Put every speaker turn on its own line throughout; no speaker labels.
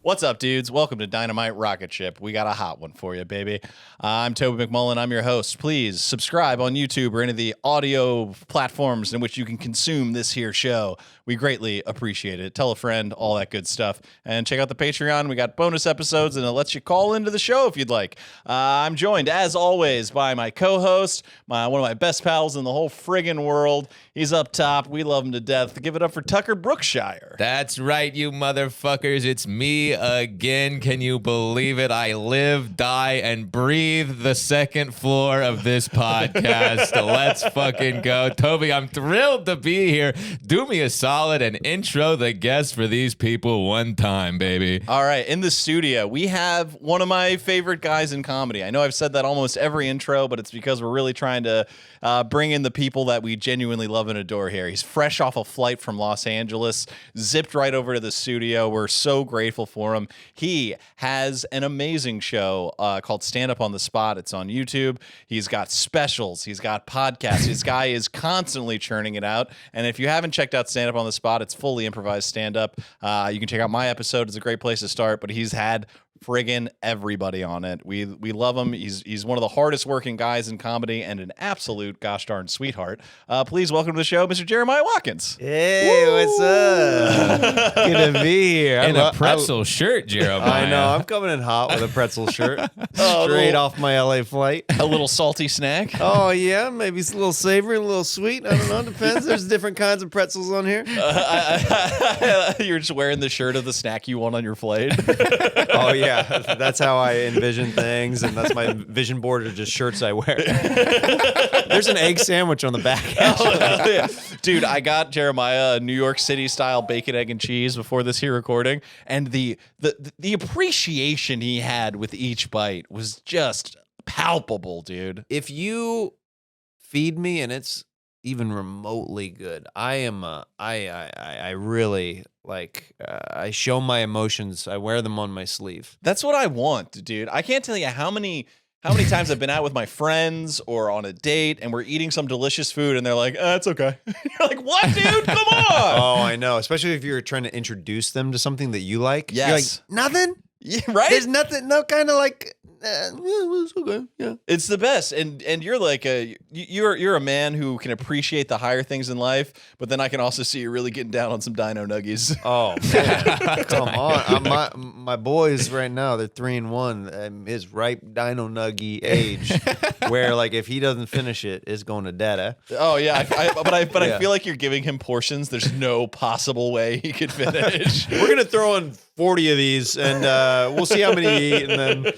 What's up, dudes? Welcome to Dynamite Rocketship. We got a hot one for you, baby. I'm Toby McMullen. I'm your host. Please subscribe on YouTube or any of the audio platforms in which you can consume this here show. We greatly appreciate it. Tell a friend, all that good stuff. And check out the Patreon. We got bonus episodes, and it lets you call into the show if you'd like. I'm joined, as always, by my co-host, one of my best pals in the whole friggin' world. He's up top. We love him to death. Give it up for Tucker Brookshire.
That's right, you motherfuckers. It's me again. Can you believe it? I live, die, and breathe the second floor of this podcast. Let's fucking go. Toby, I'm thrilled to be here. Do me a solid and intro the guests for these people one time, baby.
All right, in the studio, we have one of my favorite guys in comedy. I know I've said that almost every intro, but it's because we're really trying to bring in the people that we genuinely love and adore here. He's fresh off a flight from Los Angeles, zipped right over to the studio. We're so grateful for him. He has an amazing show called Stand Up on the Spot. It's on YouTube. He's got specials. He's got podcasts. This guy is constantly churning it out. And if you haven't checked out Stand Up on the Spot, it's fully improvised stand-up. You can check out my episode. It's a great place to start, but he's had friggin' everybody on it. We love him. He's one of the hardest working guys in comedy and an absolute gosh darn sweetheart. Please welcome to the show, Mr. Jeremiah Watkins.
Hey, what's up? Good to be here.
In a pretzel shirt, Jeremiah.
I know. I'm coming in hot with a pretzel shirt. Straight off my LA flight.
A little salty snack.
Oh, yeah. Maybe it's a little savory, a little sweet. I don't know. Depends. There's different kinds of pretzels on here.
You're just wearing the shirt of the snack you want on your flight.
Oh, yeah. That's how I envision things, and that's my vision board of just shirts I wear. There's an egg sandwich on the back.
Yeah. Dude, I got Jeremiah a New York City style bacon, egg, and cheese before this here recording, and the appreciation he had with each bite was just palpable, dude.
If you feed me and it's even remotely good, I really I show my emotions. I wear them on my sleeve.
That's what I want, dude. I can't tell you how many times I've been out with my friends or on a date and we're eating some delicious food and they're like, it's okay. You're like, what, dude? Come on.
Oh, I know. Especially if you're trying to introduce them to something that you like.
Yes.
You're like, nothing?
Yeah, right?
There's nothing, no kind of like, it's okay. Yeah.
It's the best. And you're like you're a man who can appreciate the higher things in life, but then I can also see you really getting down on some dino nuggies.
Oh, man. Come on. My boys right now, they're 3 and 1. His ripe dino nuggie age, where like if he doesn't finish it, it's going to dada.
Oh yeah, I
Yeah.
feel like you're giving him portions. There's no possible way he could finish.
We're gonna throw in 40 of these, and we'll see how many you eat. And then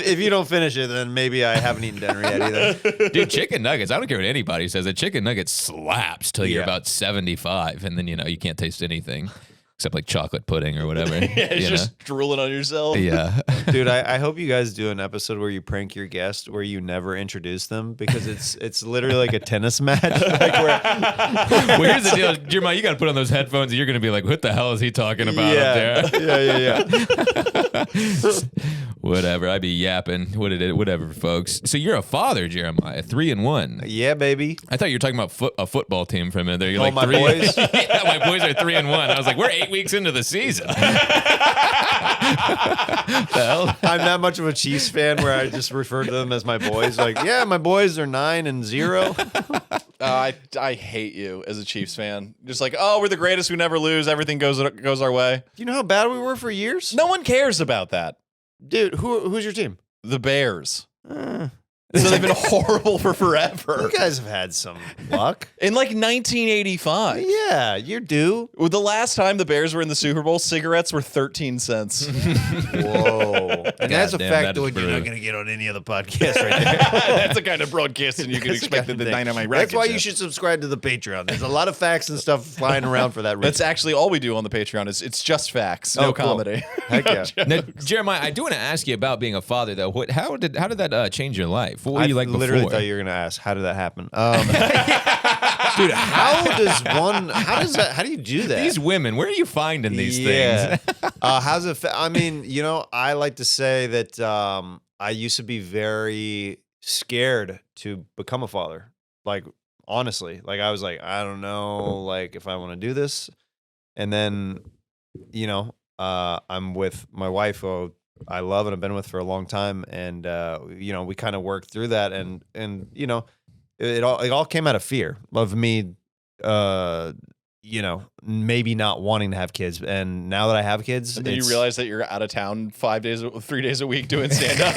if you don't finish it, then maybe I haven't eaten dinner yet either.
Dude, chicken nuggets, I don't care what anybody says. A chicken nugget slaps till you're
Yeah.
about 75, and then, you can't taste anything except like chocolate pudding or whatever.
Yeah, it's just drooling on yourself.
Yeah.
Dude, I hope you guys do an episode where you prank your guest where you never introduce them, because it's literally like a tennis match.
Well, here's the deal, Jeremiah, you got to put on those headphones and you're going to be like, what the hell is he talking about up there?
Yeah.
Whatever, I be yapping. Whatever, folks. So you're a father, Jeremiah, 3 and 1.
Yeah, baby.
I thought you were talking about a football team for a minute there. You're
Oh,
like
my
3.
boys?
Yeah, my boys are 3 and 1. I was like, we're 8 weeks into the season. The hell?
I'm that much of a Chiefs fan where I just refer to them as my boys. Like, yeah, my boys are 9 and 0.
I hate you as a Chiefs fan. Just like, oh, we're the greatest. We never lose. Everything goes our way.
Do you know how bad we were for years?
No one cares about that.
Dude, who's your team?
The Bears. So they've been horrible for forever.
You guys have had some luck.
In like 1985.
Yeah, you're due.
Well, the last time the Bears were in the Super Bowl, cigarettes were 13 cents.
Whoa. And that's a
damn,
fact
that is
that you're
brutal.
not going to get on any other podcast right there.
That's the kind of broadcasting you can
That's the
expect
kind
at
of
the
thing.
Dynamite
That's why
Rocketship.
you should subscribe to the Patreon. There's a lot of facts and stuff flying around for that reason.
That's actually all we do on the Patreon. It's just facts, no
Oh, cool.
comedy.
Heck yeah.
Now, Jeremiah, I do want to ask you about being a father, though. How did that change your life? What were you like before?
I literally thought you were going to ask, how did that happen? Dude, how do you do that?
These women, where are you finding these things?
How's it? I mean, I like to say that I used to be very scared to become a father. Like, honestly, like I was like, I don't know, like if I want to do this. And then, I'm with my wife, who I love and I've been with for a long time, and we kind of worked through that, and it all came out of fear of me, maybe not wanting to have kids, and now that I have kids,
And then you realize that you're out of town 3 days a week doing stand up.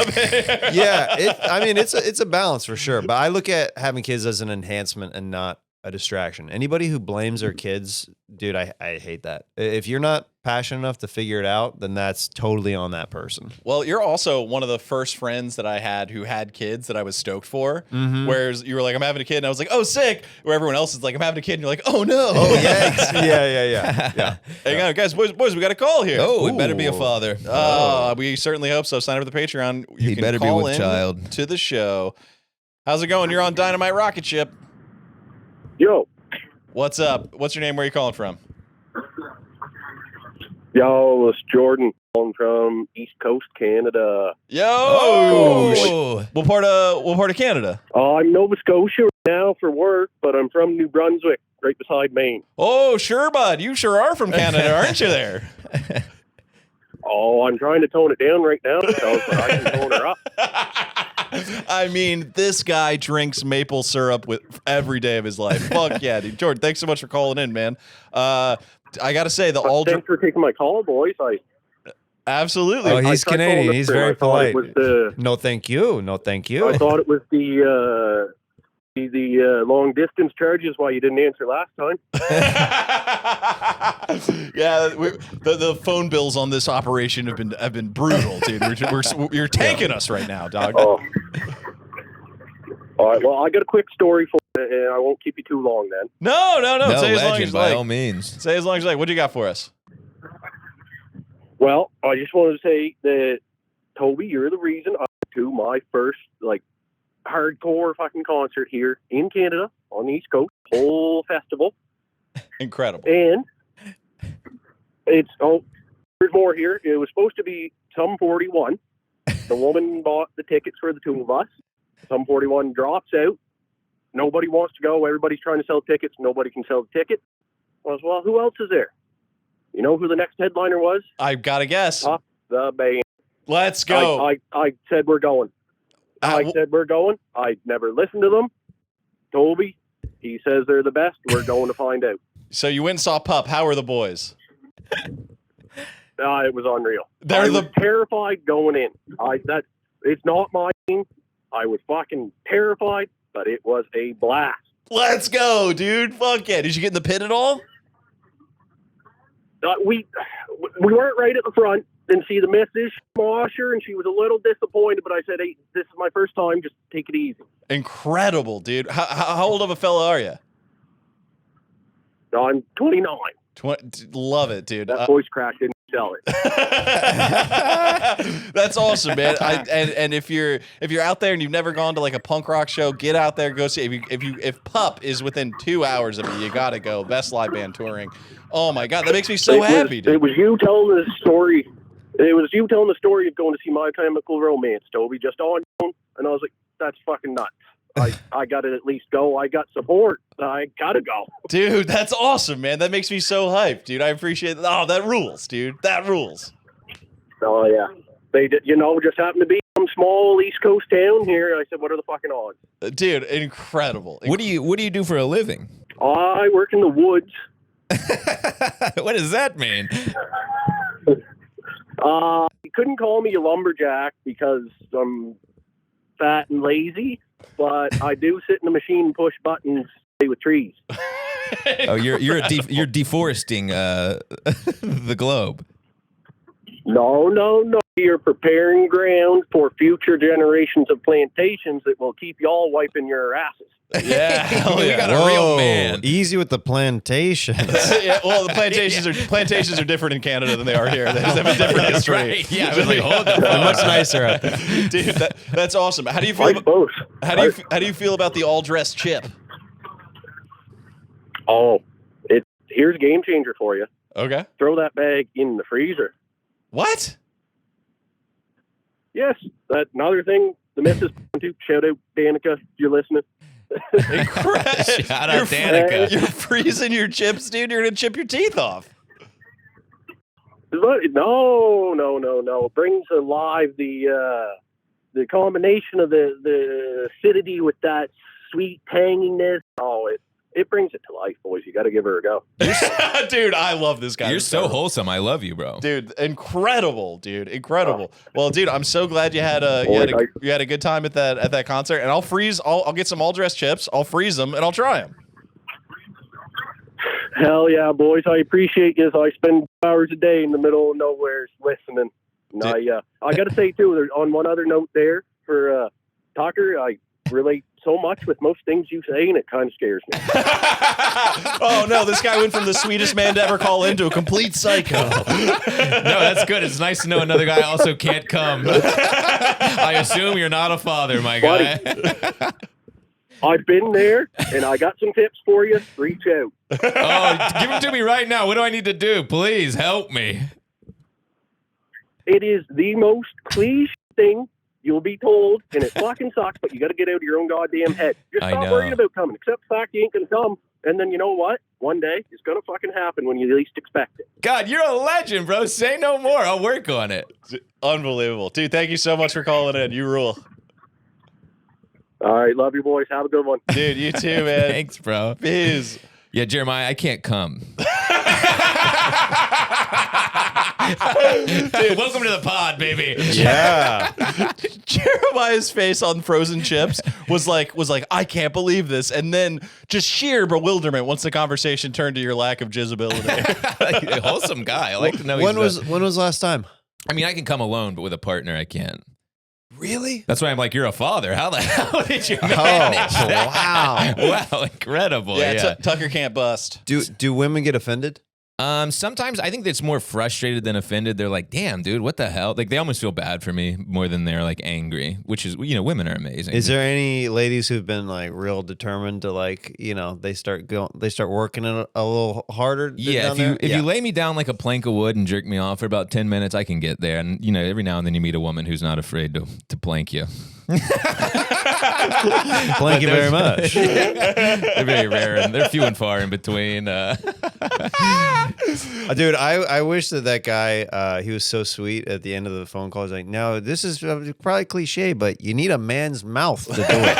yeah, it's a balance for sure. But I look at having kids as an enhancement and not a distraction. Anybody who blames their kids, dude, I hate that. If you're not passionate enough to figure it out, then that's totally on that person.
Well, you're also one of the first friends that I had who had kids that I was stoked for.
Mm-hmm.
Whereas you were like, I'm having a kid, and I was like, oh, sick. Where everyone else is like, I'm having a kid, and you're like, oh no.
Oh yeah, yeah.
Hang on, guys, boys, we got a call here.
Oh, we better be a father.
We certainly hope so. Sign up for the Patreon. You
He
can
better be
call
with
in
child.
to the show. How's it going? You're on Dynamite Rocketship.
Yo,
What's up? What's your name? Where are you calling from?
yo, it's Jordan calling from East Coast Canada.
Yo!
Oh,
What part of Canada?
I'm Nova Scotia right now for work, but I'm from New Brunswick, right beside Maine.
Oh, sure, bud. You sure are from Canada, aren't you there?
Oh, I'm trying to tone it down right now, so I can tone her up.
I mean, this guy drinks maple syrup with every day of his life. Fuck yeah, dude. Jordan, thanks so much for calling in, man. I gotta say,
Thanks for taking my call, boys.
Absolutely.
Oh, he's
I tried
Canadian.
calling
He's
up there,
very
I thought it
polite.
was
No, thank you. No, thank you.
I thought it was the long distance charges why you didn't answer last time.
Yeah, the phone bills on this operation have been brutal, dude. You're tanking us right now, dog.
Oh. All right, well, I got a quick story for you, and I won't keep you too long then.
No.
no,
Say as long as
legend
you
by
like.
all means.
Say as long as you like. What do you got for us?
Well, I just wanted to say that, Toby, you're the reason I went to my first, hardcore fucking concert here in Canada on the East Coast, whole festival.
Incredible.
And there's more here. It was supposed to be Sum 41. The woman bought the tickets for the two of us. Sum 41 drops out. Nobody wants to go. Everybody's trying to sell tickets. Nobody can sell the ticket. I was, well, who else is there? You know who the next headliner was?
I've got to guess.
The band.
Let's go.
I said we're going. I said we're going. I never listened to them. Toby, he says they're the best. We're going to find out.
So you went and saw Pup. How are the boys?
It was unreal.
They're
I was terrified going in. It's not my team. I was fucking terrified, but it was a blast.
Let's go, dude. Fuck yeah. Did you get in the pit at all?
We weren't right at the front and see the missus Mosher, and she was a little disappointed, but I said, hey, this is my first time. Just take it easy.
Incredible, dude. How old of a fella are you?
I'm 29.
Love it, dude.
That voice crack didn't sell it.
That's awesome, man. And if you're out there and you've never gone to like a punk rock show, get out there, go see. If Pup is within 2 hours of you gotta go. Best live band touring. Oh my god, that makes me so happy, dude.
It was you telling the story. It was you telling the story of going to see My Chemical Romance, Toby, just on your own, and I was like, that's fucking nuts. I got to at least go. I got support. I got to go.
Dude, that's awesome, man. That makes me so hyped, dude. I appreciate that. Oh, that rules, dude. That rules.
Oh, yeah. They did, just happened to be some small East Coast town here. I said, what are the fucking odds?
Dude, incredible.
What do you do for a living?
I work in the woods.
What does that mean?
You couldn't call me a lumberjack because I'm fat and lazy, but I do sit in the machine and push buttons, play with trees.
Oh, you're deforesting the globe.
No. You're preparing ground for future generations of plantations that will keep y'all wiping your asses.
Yeah, hell
We
yeah.
got a real man.
Easy with the plantations.
Yeah, well, the plantations are different in Canada than they are here. They just have a different history.
Right. Yeah, I was like, hold the
They're
phone.
much nicer out there.
Dude, that's awesome. How do you feel?
Like both.
How do you feel about the all dressed chip?
Oh, here's a game changer for you.
Okay.
Throw that bag in the freezer.
What?
Yes, that's another thing. The missus too. Shout out Danica, if you're listening.
Incredible.
Shout out Danica.
You're freezing your chips, dude. You're gonna chip your teeth off.
No. It brings alive the combination of the acidity with that sweet tanginess. Oh, it brings it to life, boys. You got to give her a go.
Dude, I love this guy.
You're so wholesome. I love you, bro.
Dude, incredible, dude, incredible. Well, dude, I'm so glad you had a good time at that concert. And I'll get some all dressed chips. I'll freeze them and I'll try them.
Hell yeah, boys! I appreciate you. I spend hours a day in the middle of nowhere listening. And I got to say too, on one other note there for Tucker, I relate so much with most things you say, and it kind of scares me.
Oh no, this guy went from the sweetest man to ever call in to a complete psycho.
No, that's good. It's nice to know another guy also can't come. I assume you're not a father, my guy.
I've been there, and I got some tips for you. Reach out.
Oh, give them to me right now. What do I need to do? Please help me.
It is the most cliche thing you'll be told, and it fucking sucks, but you got to get out of your own goddamn head. Just stop worrying about coming. Accept the fact you ain't going to come, and then you know what? One day, it's going to fucking happen when you least expect it.
God, you're a legend, bro. Say no more. I'll work on it.
Unbelievable. Dude, thank you so much for calling in. You rule.
All right, love you, boys. Have a good one.
Dude, you too, man.
Thanks, bro.
Biz.
Yeah, Jeremiah, I can't come. Dude, welcome to the pod, baby.
Yeah.
Jeremiah's face on frozen chips was like, I can't believe this. And then just sheer bewilderment once the conversation turned to your lack of jizzability.
A wholesome guy. I like to know.
When was the last time?
I mean, I can come alone, but with a partner, I can't.
Really?
That's why I'm like, you're a father. How the hell did you manage that? Wow, incredible.
Yeah, Tucker can't bust.
Do women get offended?
Sometimes I think it's more frustrated than offended. They're like, damn, dude, what the hell? Like, they almost feel bad for me more than they're like angry, which is, women are amazing.
Is there any ladies who've been like real determined to like, they start working it a little harder?
Yeah, if you lay me down like a plank of wood and jerk me off for about 10 minutes, I can get there. And, every now and then you meet a woman who's not afraid to plank you.
Thank you very much.
They're very rare and they're few and far in between.
Dude, I wish that guy, he was so sweet at the end of the phone call. He's like, no, this is probably cliche, but you need a man's mouth to do it.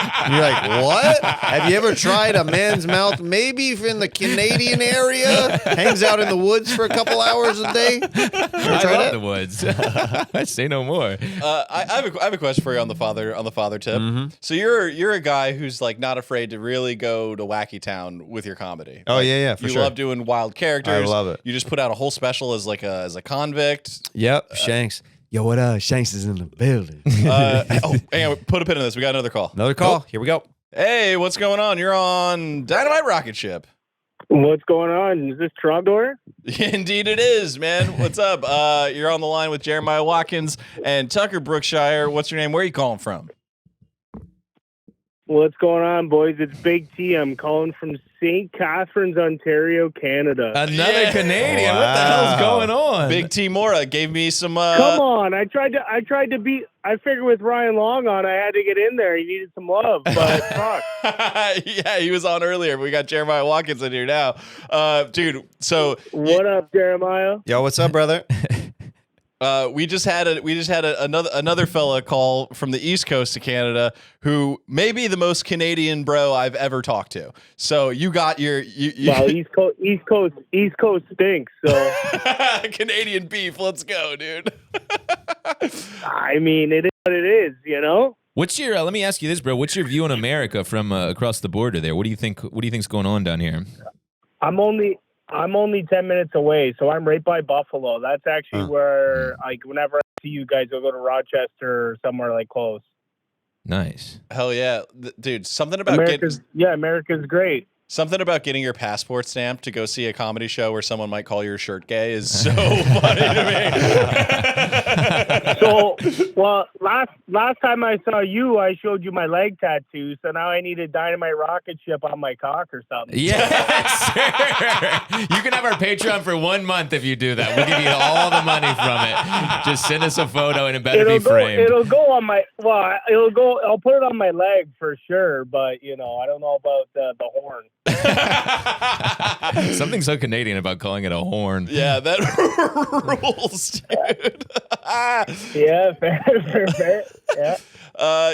And you're like, what? Have you ever tried a man's mouth? Maybe in the Canadian area, hangs out in the woods for a couple hours a day.
I love the woods. I say no more.
I have a question for you on the father tip.
Mm-hmm.
So you're a guy who's like not afraid to really go to wacky town with your comedy.
Oh,
like,
yeah, for
you
sure.
love doing wild characters.
I love it.
You just put out a whole special as a convict.
Yep, Shanks. Yo, what up? Shanks is in the building.
Hang on, put a pin in this. We got another call.
Another call. Here we go.
Hey, what's going on? You're on Dynamite Rocketship.
What's going on? Is this Trogdor?
Indeed it is, man. What's up? You're on the line with Jeremiah Watkins and Tucker Brookshire. What's your name? Where are you calling from?
What's going on, boys? It's Big T. I'm calling from St. Catharines, Ontario, Canada.
Another Canadian. Wow. What the hell's going on?
Big T Mora gave me some.
Come on! I tried to beat. I figured with Ryan Long on, I had to get in there. He needed some love, but fuck.
Yeah, he was on earlier. But we got Jeremiah Watkins in here now, dude. So
what up, Jeremiah?
Yo, what's up, brother?
We just had another fella call from the East Coast of Canada who may be the most Canadian bro I've ever talked to. So you got your
Well, East Coast stinks. So
Canadian beef. Let's go, dude.
I mean, it is what it is,
What's your? Let me ask you this, bro. What's your view on America from across the border there? What do you think? What do you think's going on down here?
I'm only 10 minutes away, so I'm right by Buffalo. That's actually where, like, whenever I see you guys, I'll go to Rochester or somewhere like close.
Nice.
Hell yeah, dude. Something about
America's great.
Something about getting your passport stamped to go see a comedy show where someone might call your shirt gay is so funny to me.
So, well, last time I saw you, I showed you my leg tattoo. So now I need a Dynamite Rocketship on my cock or something.
Yes, sir. You can have our Patreon for 1 month if you do that. We'll give you all the money from it. Just send us a photo and it better be framed.
It'll go go on my. Well, it'll go. I'll put it on my leg for sure. But I don't know about the horn.
Something so Canadian about calling it a horn.
Yeah, that rules, dude.
Yeah, fair. Yeah.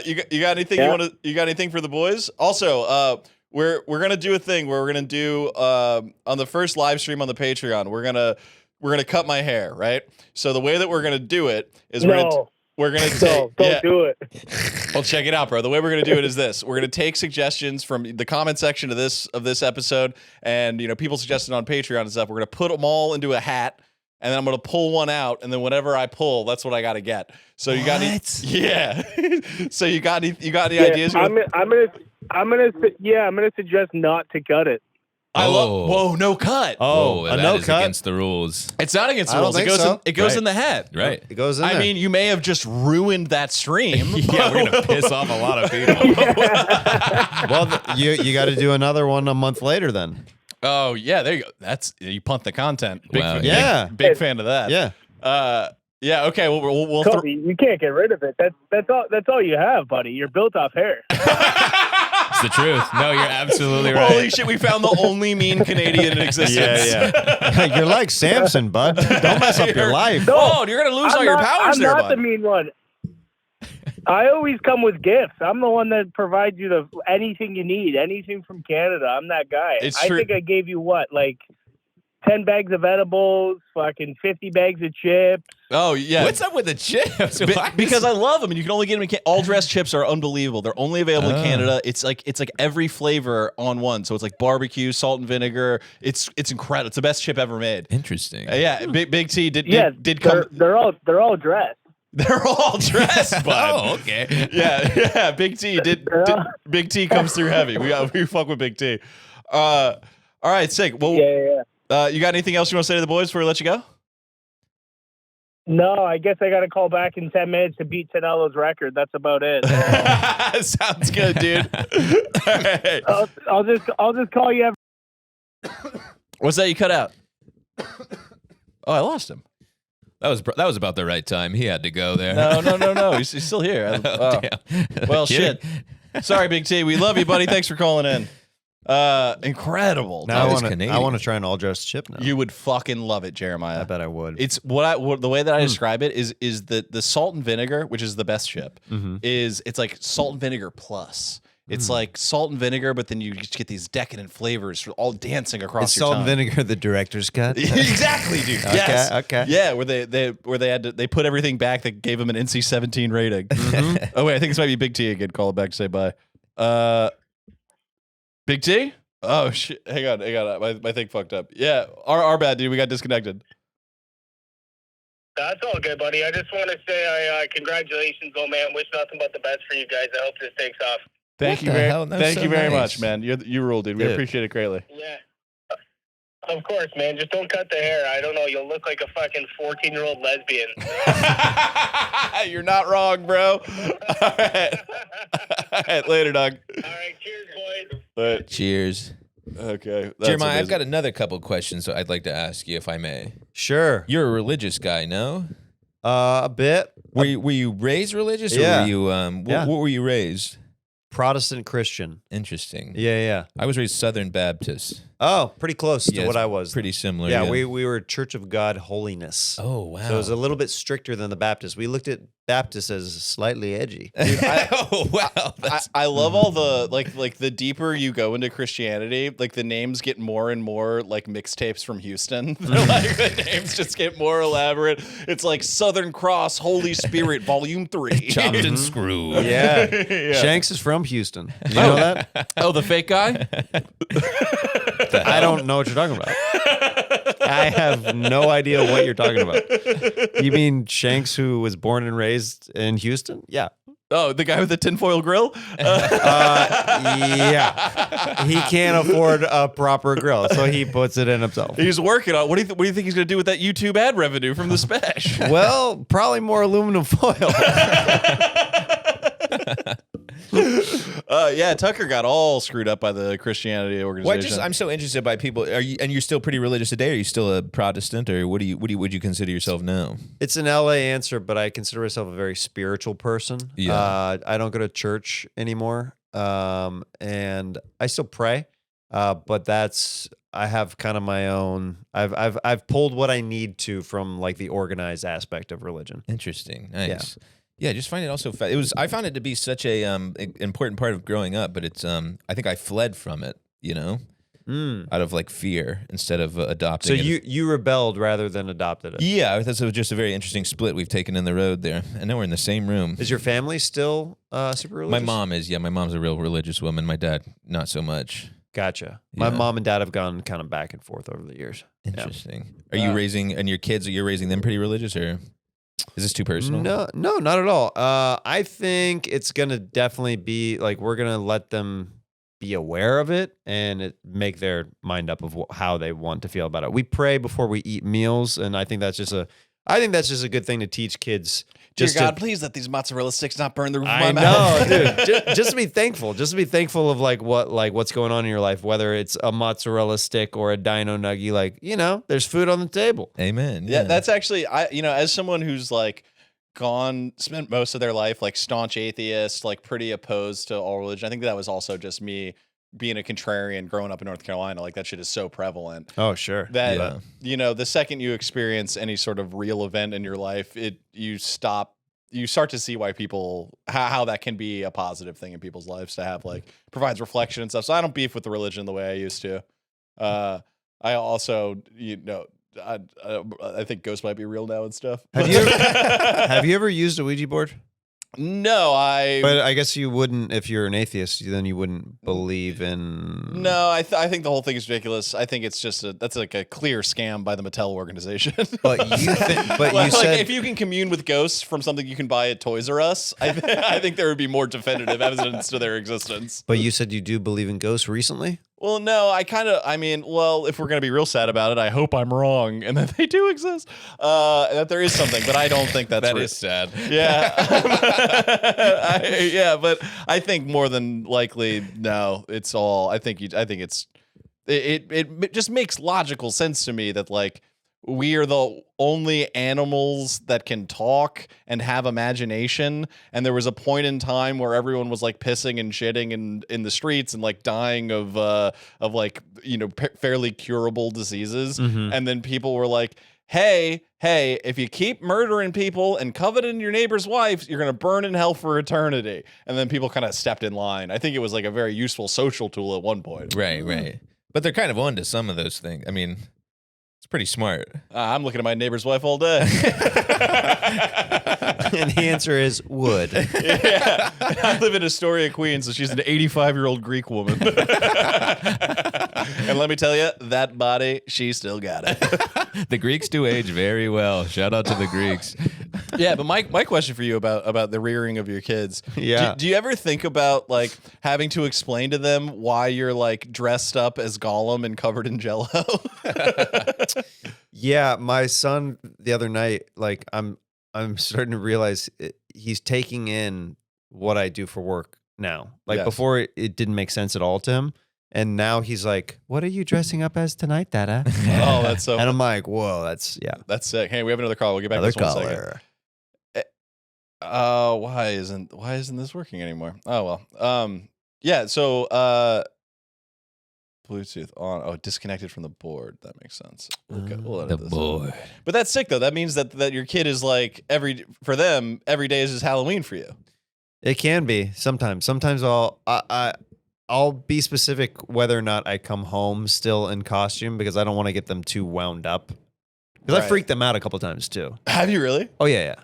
You got anything you got anything for the boys? Also, we're gonna do a thing where we're gonna do on the first live stream on the Patreon. We're gonna cut my hair, right? So the way that we're gonna do it is we're gonna take.
Don't do it.
Well, check it out, bro. The way we're gonna do it is this: we're gonna take suggestions from the comment section of this episode, and people suggested on Patreon and stuff. We're gonna put them all into a hat. And then I'm gonna pull one out, and then whatever I pull, that's what I gotta get. So you got any? Yeah. So you got any ideas?
I'm gonna suggest not to cut it.
Whoa, no cut.
Oh,
a
that
no
is
cut?
against the rules.
It's not against the
I don't
rules. It
think
goes
so.
it goes
Right.
in the hat.
Right.
It goes in
I
there.
mean, you may have just ruined that stream.
Yeah, we're gonna piss off a lot of people.
well, you got to do another one a month later then.
Oh yeah, there you go. You punt the content.
Wow,
Big fan of that.
Yeah.
Yeah. Okay. We'll
Toby, you can't get rid of it. That's all you have, buddy. You're built off hair.
It's the truth. No, you're absolutely right.
Holy shit, we found the only mean Canadian in existence.
Yeah. You're like Samson, bud. Don't mess up your life.
Oh, you're gonna lose all your powers
I'm
there,
not
bud.
the mean one. I always come with gifts. I'm the one that provides you anything you need, anything from Canada. I'm that guy.
It's
I
true.
think I gave you 10 bags of edibles, fucking 50 bags of chips.
Oh yeah.
What's up with the chips?
Because I love them, and you can only get them in all dressed chips are unbelievable. They're only available in Canada. It's like every flavor on one. So it's like barbecue, salt and vinegar. It's incredible. It's the best chip ever made.
Interesting.
Yeah, Big T did come.
They're all dressed.
They're all dressed, bud.
Oh, okay.
Yeah. Big T Big T comes through heavy. We fuck with Big T. All right, sick. Well,
Yeah.
you got anything else you want to say to the boys before we let you go?
No, I guess I got to call back in 10 minutes to beat Tanella's record. That's about it.
Sounds good, dude. All right.
I'll just call you.
What's that you cut out? Oh, I lost him.
That was about the right time. He had to go there.
No. He's still here.
Oh, damn.
Well,
Kidding.
shit. Sorry, Big T. We love you, buddy. Thanks for calling in. Incredible.
Now
was
I
Canadian.
want to try an all dressed chip now.
You would fucking love it, Jeremiah.
I bet I would.
It's the way that I describe it is the salt and vinegar, which is the best chip, it's like salt and vinegar plus. It's like salt and vineger, but then you just get these decadent flavors all dancing across
Is
your
salt
tongue.
and vinegar the director's cut?
Exactly, dude. Yes.
Okay.
Yeah, where they put everything back that gave them an NC-17 rating. Oh wait, I think this might be Big T again. Call it back to say bye. Big T? Oh shit! Hang on. My thing fucked up. Yeah, our bad, dude. We got disconnected.
That's all good, buddy. I just want to say congratulations, old man. Wish nothing but the best for you guys. I hope this takes off.
Thank
What
you
the
very,
hell? That's
thank
so
you very
nice.
much, man. You rule, dude. We
Dude.
appreciate it greatly.
Yeah. Of course, man. Just don't cut the hair. I don't know. You'll look like a fucking 14-year-old lesbian.
You're not wrong, bro. All right. All right, later, dog.
All right. Cheers, boys.
All right.
Cheers.
Okay. That's
Jeremiah, I've
amazing.
got another couple questions I'd like to ask you, if I may.
Sure.
You're a religious guy, no?
A bit.
Were you raised religious, or
Yeah.
were you
Yeah.
what were you raised?
Protestant Christian.
Interesting.
Yeah.
I was raised Southern Baptist.
Oh, pretty close to
Yeah,
what
it's
I was.
Pretty similar.
Yeah, we were Church of God Holiness.
Oh wow.
So it was a little bit stricter than the Baptist. We looked at Baptists as slightly edgy.
oh wow.
I love all the like the deeper you go into Christianity, like the names get more and more like mixtapes from Houston. Like the names just get more elaborate. It's like Southern Cross Holy Spirit Volume 3.
Chopped and screwed.
Yeah.
Yeah.
Shanks is from Houston. You know that?
Oh, the fake guy?
I don't know what you're talking about. I have no idea what you're talking about. You mean Shanks, who was born and raised in Houston? Yeah.
Oh, the guy with the tinfoil grill?
Yeah. He can't afford a proper grill, so he puts it in himself.
He's working on. What do you think he's going to do with that YouTube ad revenue from the Spesh?
Well, probably more aluminum foil.
Yeah, Tucker got all screwed up by the Christianity organization.
I'm so interested by people. You're still pretty religious today? Are you still a Protestant, or would you consider yourself now?
It's an LA answer, but I consider myself a very spiritual person.
Yeah.
I don't go to church anymore, and I still pray. But I have kind of my own. I've pulled what I need to from like the organized aspect of religion.
Interesting. Nice. Yeah, I just find it also. I found it to be such a important part of growing up, but it's. I think I fled from it. Out of like fear instead of adopting.
So you rebelled rather than adopted it.
Yeah, that's just a very interesting split we've taken in the road there, and now we're in the same room.
Is your family still super religious?
My mom is. Yeah, my mom's a real religious woman. My dad, not so much.
Gotcha. My mom and dad have gone kind of back and forth over the years.
Interesting. Yeah. Are you raising and your kids? You're raising them pretty religious, or is this too personal?
No, not at all. I think it's gonna definitely be like we're gonna let them be aware of it and make their mind up of how they want to feel about it. We pray before we eat meals, and I think that's just a good thing to teach kids.
Dear God, please let these mozzarella sticks not burn the roof of my mouth.
I know, dude. Just to be thankful. Just to be thankful of what's going on in your life, whether it's a mozzarella stick or a dino nugget. There's food on the table.
Amen.
Yeah, that's actually as someone who's like spent most of their life like staunch atheist, like pretty opposed to all religion. I think that was also just me being a contrarian growing up in North Carolina. Like that shit is so prevalent.
Oh, sure.
That the second you experience any sort of real event in your life, you start to see why people how that can be a positive thing in people's lives to have like provides reflection and stuff. So I don't beef with the religion the way I used to. I also I think ghosts might be real now and stuff.
Have you ever used a Ouija board?
No,
But I guess you wouldn't if you're an atheist. Then you wouldn't believe in.
No, I think the whole thing is ridiculous. I think it's just that's like a clear scam by the Mattel organization.
But you said
if you can commune with ghosts from something you can buy at Toys R Us, I think there would be more definitive evidence to their existence.
But you said you do believe in ghosts recently?
Well, no, if we're going to be real sad about it, I hope I'm wrong and that they do exist. That there is something, but I don't think that's
is sad.
Yeah. But I think more than likely, no, it's all, I think it just makes logical sense to me that like, we are the only animals that can talk and have imagination. And there was a point in time where everyone was like pissing and shitting in the streets and like dying of like, fairly curable diseases. Mm-hmm. And then people were like, hey, if you keep murdering people and coveting your neighbor's wife, you're going to burn in hell for eternity. And then people kind of stepped in line. I think it was like a very useful social tool at one point.
Right. But they're kind of on to some of those things. I mean, it's pretty smart.
I'm looking at my neighbor's wife all day.
And the answer is wood.
Yeah. I live in Astoria, Queens, so she's an 85-year-old Greek woman. And let me tell you, that body, she still got it.
The Greeks do age very well. Shout out to the Greeks.
Yeah, but my question for you about the rearing of your kids.
Yeah.
Do you ever think about like having to explain to them why you're like dressed up as Gollum and covered in Jell-O?
Yeah, my son the other night, like I'm starting to realize he's taking in what I do for work now. Like before, it didn't make sense at all to him. And now he's like, "What are you dressing up as tonight, Dada?"
Oh, that's so.
And I'm like, "Whoa, that's
sick." Hey, we have another call. We'll get back to this one
caller.
second. Why isn't this working anymore? Oh well. Yeah. So Bluetooth on. Oh, disconnected from the board. That makes sense. We'll edit this
board.
But that's sick though. That means that your kid is like every day is just Halloween for you.
It can be sometimes. Sometimes I'll be specific whether or not I come home still in costume because I don't want to get them too wound up. Because I freaked them out a couple times too.
Have you really?
Oh yeah.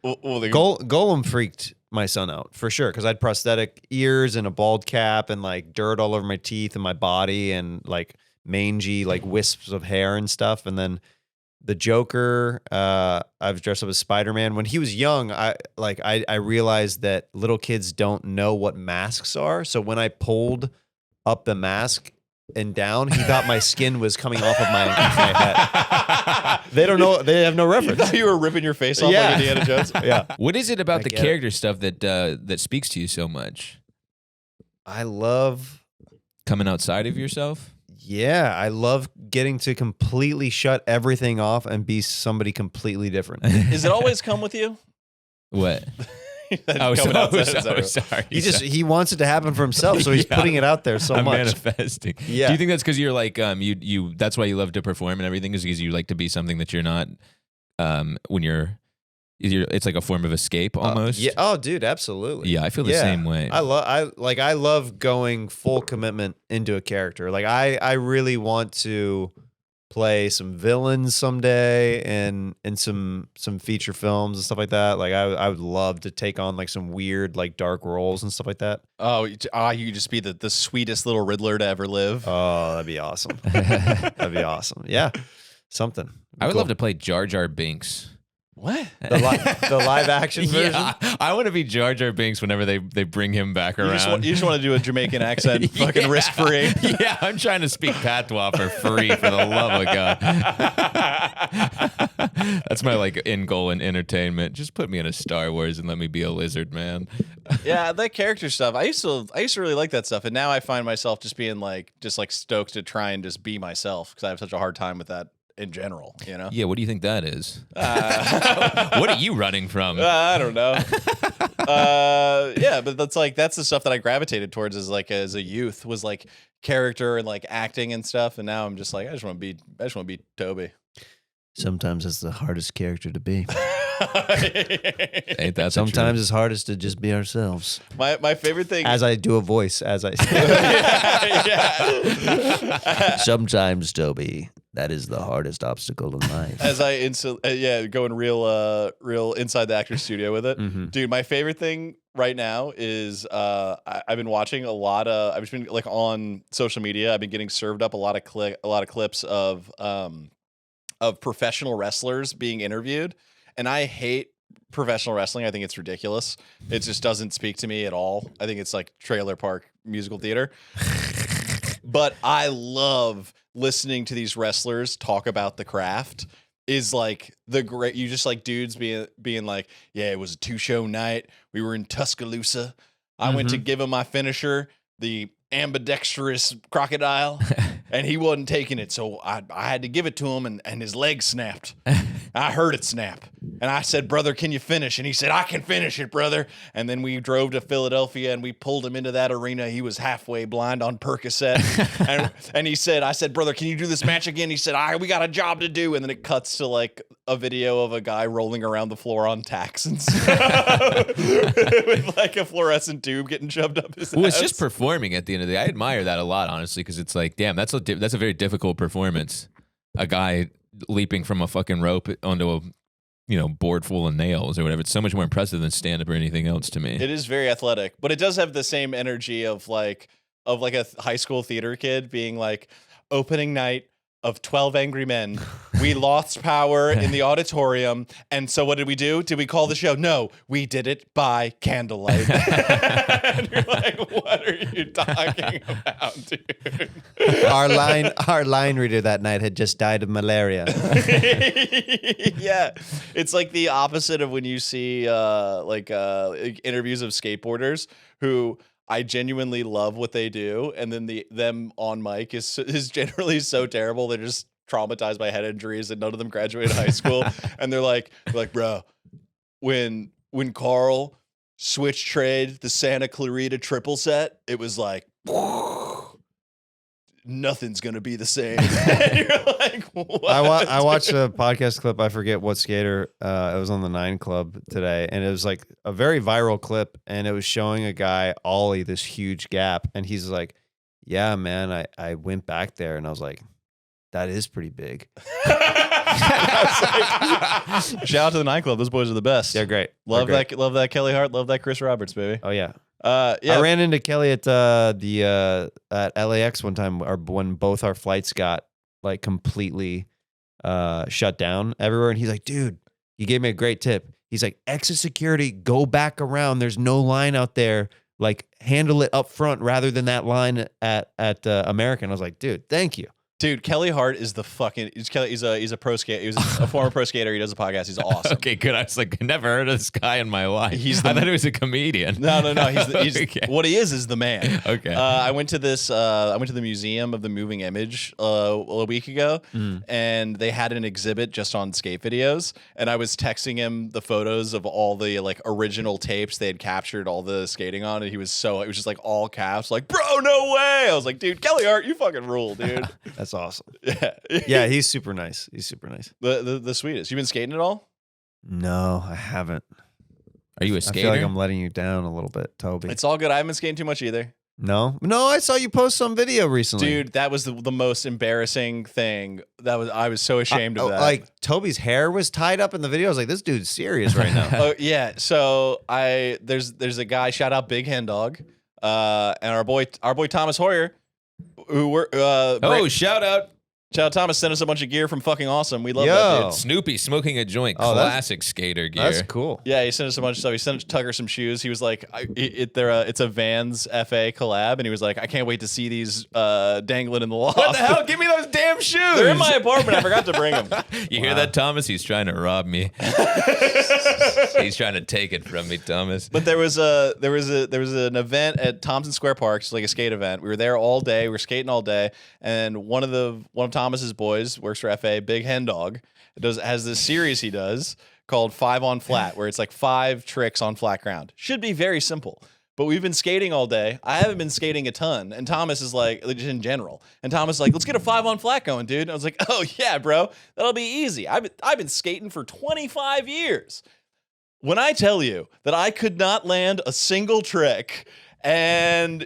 Well,
Golem freaked my son out for sure because I had prosthetic ears and a bald cap and like dirt all over my teeth and my body and like mangy like wisps of hair and stuff. And then the Joker, I was dressed up as Spider-Man. When he was young, I realized that little kids don't know what masks are. So when I pulled up the mask and down, he thought my skin was coming off of my head. They don't know. They have no reference.
You were ripping your face off like Indiana Jones.
Yeah.
What is it about the character stuff that speaks to you so much?
I love,
Coming outside of yourself?
yeah, I love getting to completely shut everything off and be somebody completely different.
Is it always come with you?
What?
Coming outside.
Sorry.
He wants it to happen for himself, so he's
Yeah.
putting it out there so
I'm
much.
manifesting.
Yeah.
Do you think that's because you're like you that's why you love to perform and everything is because you like to be something that you're not when you're it's like a form of escape almost?
Yeah. Oh, dude, absolutely.
Yeah, I feel the same way.
I love going full commitment into a character. Like I really want to play some villains someday and in some feature films and stuff like that. Like I would love to take on like some weird like dark roles and stuff like that.
Oh, you could just be the sweetest little Riddler to ever live.
Oh, that'd be awesome. That'd be awesome. Yeah. Something.
I would
Cool.
love to play Jar Jar Binks.
What?
the live action version.
Yeah, I want to be Jar Jar Binks whenever they bring him back around.
You just want to do a Jamaican accent, fucking
Yeah.
risk free.
Yeah, I'm trying to speak patois for free, for the love of God. That's my like end goal in entertainment. Just put me in a Star Wars and let me be a lizard man.
Yeah, that character stuff. I used to really like that stuff, and now I find myself just being like stoked to try and just be myself because I have such a hard time with that in general. You know?
Yeah, what do you think that is? What are you running from?
I don't know. Yeah, but that's the stuff that I gravitated towards as a youth was like character and like acting and stuff, and now I'm just like I just want to be Toby.
Sometimes it's the hardest character to be.
Ain't that
Sometimes it's hardest to just be ourselves.
My favorite thing
As I do a voice, as I
yeah.
Sometimes, Toby, that is the hardest obstacle in life.
As I going real inside the actor's studio with it.
Mhm.
Dude, my favorite thing right now is I've been watching I've just been like on social media. I've been getting served up a lot of clips of professional wrestlers being interviewed, and I hate professional wrestling. I think it's ridiculous. It just doesn't speak to me at all. I think it's like trailer park musical theater. But I love listening to these wrestlers talk about the craft. Is like you just like dudes being like, yeah, it was a 2-show night. We were in Tuscaloosa. I went to give him my finisher, the ambidextrous crocodile, and he wasn't taking it. So I had to give it to him, and his leg snapped. I heard it snap. And I said, brother, can you finish? And he said, I can finish it, brother. And then we drove to Philadelphia, and we pulled him into that arena. He was halfway blind on Percocet. and he said, I said, brother, can you do this match again? He said, we got a job to do. And then it cuts to like a video of a guy rolling around the floor on tacks and stuff with like a fluorescent tube getting shoved up his
Well, it's
ass.
just performing at the end of the day. I admire that a lot, honestly, because it's like, damn, that's a very difficult performance. A guy leaping from a fucking rope onto a board full of nails or whatever. It's so much more impressive than stand up or anything else to me.
It is very athletic, but it does have the same energy of like a high school theater kid being like, opening night of 12 Angry Men. We lost power in the auditorium. And so what did we do? Did we call the show? No, we did it by candlelight. And you're like, what are you talking about, dude?
Our line reader that night had just died of malaria.
Yeah. It's like the opposite of when you see interviews of skateboarders who I genuinely love what they do, and then them on mic is generally so terrible. They're just traumatized by head injuries, and none of them graduated high school. And they're like, bro, when Carl switched trade the Santa Clarita triple set, it was like, nothing's gonna be the same. And you're like, what?
I watched a podcast clip. I forget what skater. It was on the 9 Club today, and it was like a very viral clip, and it was showing a guy ollie this huge gap, and he's like, "Yeah, man, I went back there, and I was like, that is pretty big."
Shout out to the 9 Club. Those boys are the best.
They're great.
Love
They're great.
that. Love that Kelly Hart. Love that Chris Roberts, baby.
Oh yeah.
Yeah.
I ran into Kelly at at LAX one time, when both our flights got like completely shut down everywhere, and he's like, "Dude," he gave me a great tip. He's like, "Exit security, go back around. There's no line out there. Like, handle it up front rather than that line at American." I was like, "Dude, thank you."
Dude, Kelly Hart is the fucking. He's a pro skater. He was a former pro skater. He does a podcast. He's awesome.
Okay, good. I was like, never heard of this guy in my life.
I
thought he was a comedian.
No. He's
Okay.
what he is the man.
Okay.
I went to the Museum of the Moving Image a week ago, and they had an exhibit just on skate videos. And I was texting him the photos of all the like original tapes they had captured all the skating on, and it was just like all caps, like, bro, no way. I was like, dude, Kelly Hart, you fucking rule, dude.
That's awesome.
Yeah.
Yeah, he's super nice.
The sweetest. You been skating at all?
No, I haven't.
Are you a
I
skater?
feel like I'm letting you down a little bit, Toby.
It's all good. I haven't been skating too much either.
No, I saw you post some video recently.
Dude, that was the most embarrassing thing. I was so ashamed of that.
Like Toby's hair was tied up in the video. I was like, this dude's serious right now.
Oh yeah. So there's a guy, shout out Big Hen Dog, and our boy Thomas Hoyer,
shout out.
Shout out Thomas, sent us a bunch of gear from fucking awesome. We love
Yo.
that dude.
Snoopy smoking a joint.
Oh,
Classic skater gear.
That's cool.
Yeah, he sent us a bunch of stuff. He sent Tucker some shoes. He was like, it's a Vans FA collab, and he was like, I can't wait to see these dangling in the loft.
What the hell? Give me those damn shoes.
They're in my apartment. I forgot to bring them.
You hear that, Thomas? He's trying to rob me. He's trying to take it from me, Thomas.
But there was an event at Thompson Square Park, it's like a skate event. We were there all day. We were skating all day, and one of Thomas's boys works for FA, Big Hen Dog. Has this series he does called 5 on Flat, where it's like 5 tricks on flat ground. Should be very simple. But we've been skating all day. I haven't been skating a ton. And Thomas is like, just in general. And Thomas is like, let's get a 5 on flat going, dude. And I was like, oh yeah, bro. That'll be easy. I've been skating for 25 years. When I tell you that I could not land a single trick, and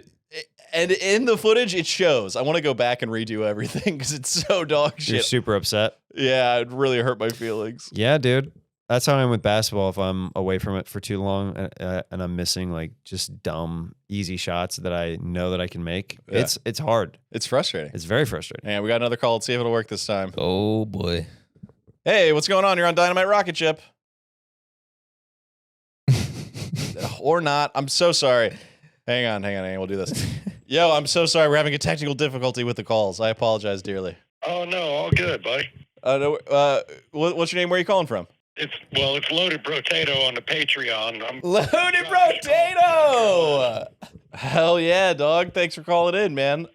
in the footage, it shows. I want to go back and redo everything because it's so dog shit.
You're super upset.
Yeah, it really hurt my feelings.
Yeah, dude. That's how I am with basketball. If I'm away from it for too long and I'm missing like just dumb, easy shots that I know that I can make,
Yeah.
it's hard.
It's frustrating.
It's very frustrating.
And we got another call. Let's see if it'll work this time.
Oh, boy.
Hey, what's going on? You're on Dynamite Rocketship. Or not. I'm so sorry. Hang on. We'll do this. Yo, I'm so sorry. We're having a technical difficulty with the calls. I apologize dearly.
Oh, no, all good, buddy.
What's your name? Where are you calling from?
It's Loaded Potato on the Patreon.
Loaded Potato! Hell yeah, dog. Thanks for calling in, man.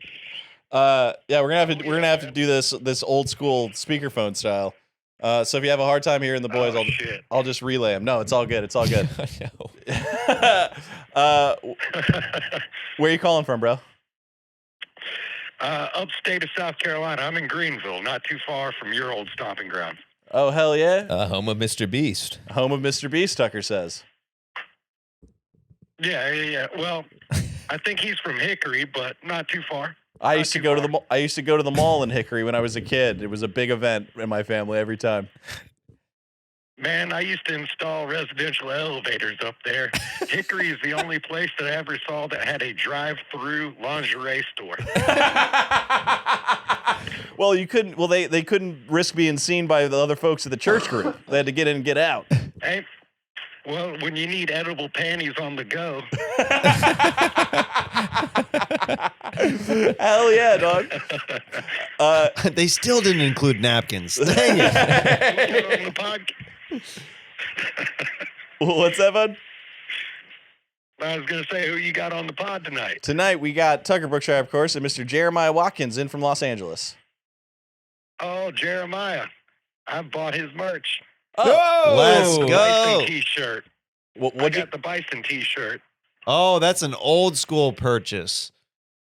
Yeah, we're gonna have to do this old school speakerphone style. So if you have a hard time hearing the boys, I'll just relay them. No, it's all good. It's all good. Where are you calling from, bro?
Upstate of South Carolina. I'm in Greenville, not too far from your old stomping ground.
Oh, hell yeah.
Home of Mr. Beast.
Home of Mr. Beast, Tucker says.
Yeah. Well, I think he's from Hickory, but not too far.
I used to go to the mall in Hickory when I was a kid. It was a big event in my family every time.
Man, I used to install residential elevators up there. Hickory is the only place that I ever saw that had a drive-through lingerie store.
Well, you couldn't. Well, they couldn't risk being seen by the other folks at the church group. They had to get in and get out.
Hey, well, when you need edible panties on the go.
Hell yeah, dog.
They still didn't include napkins. Dang it.
On the pod-
What's that, bud?
I was going to say, who you got on the pod tonight?
Tonight we got Tucker Brookshire, of course, and Mr. Jeremiah Watkins in from Los Angeles.
Oh, Jeremiah. I bought his merch.
Oh,
Let's
Bison
go.
T-shirt. I
What'd you?
got the Bison T-shirt.
Oh, that's an old school purchase.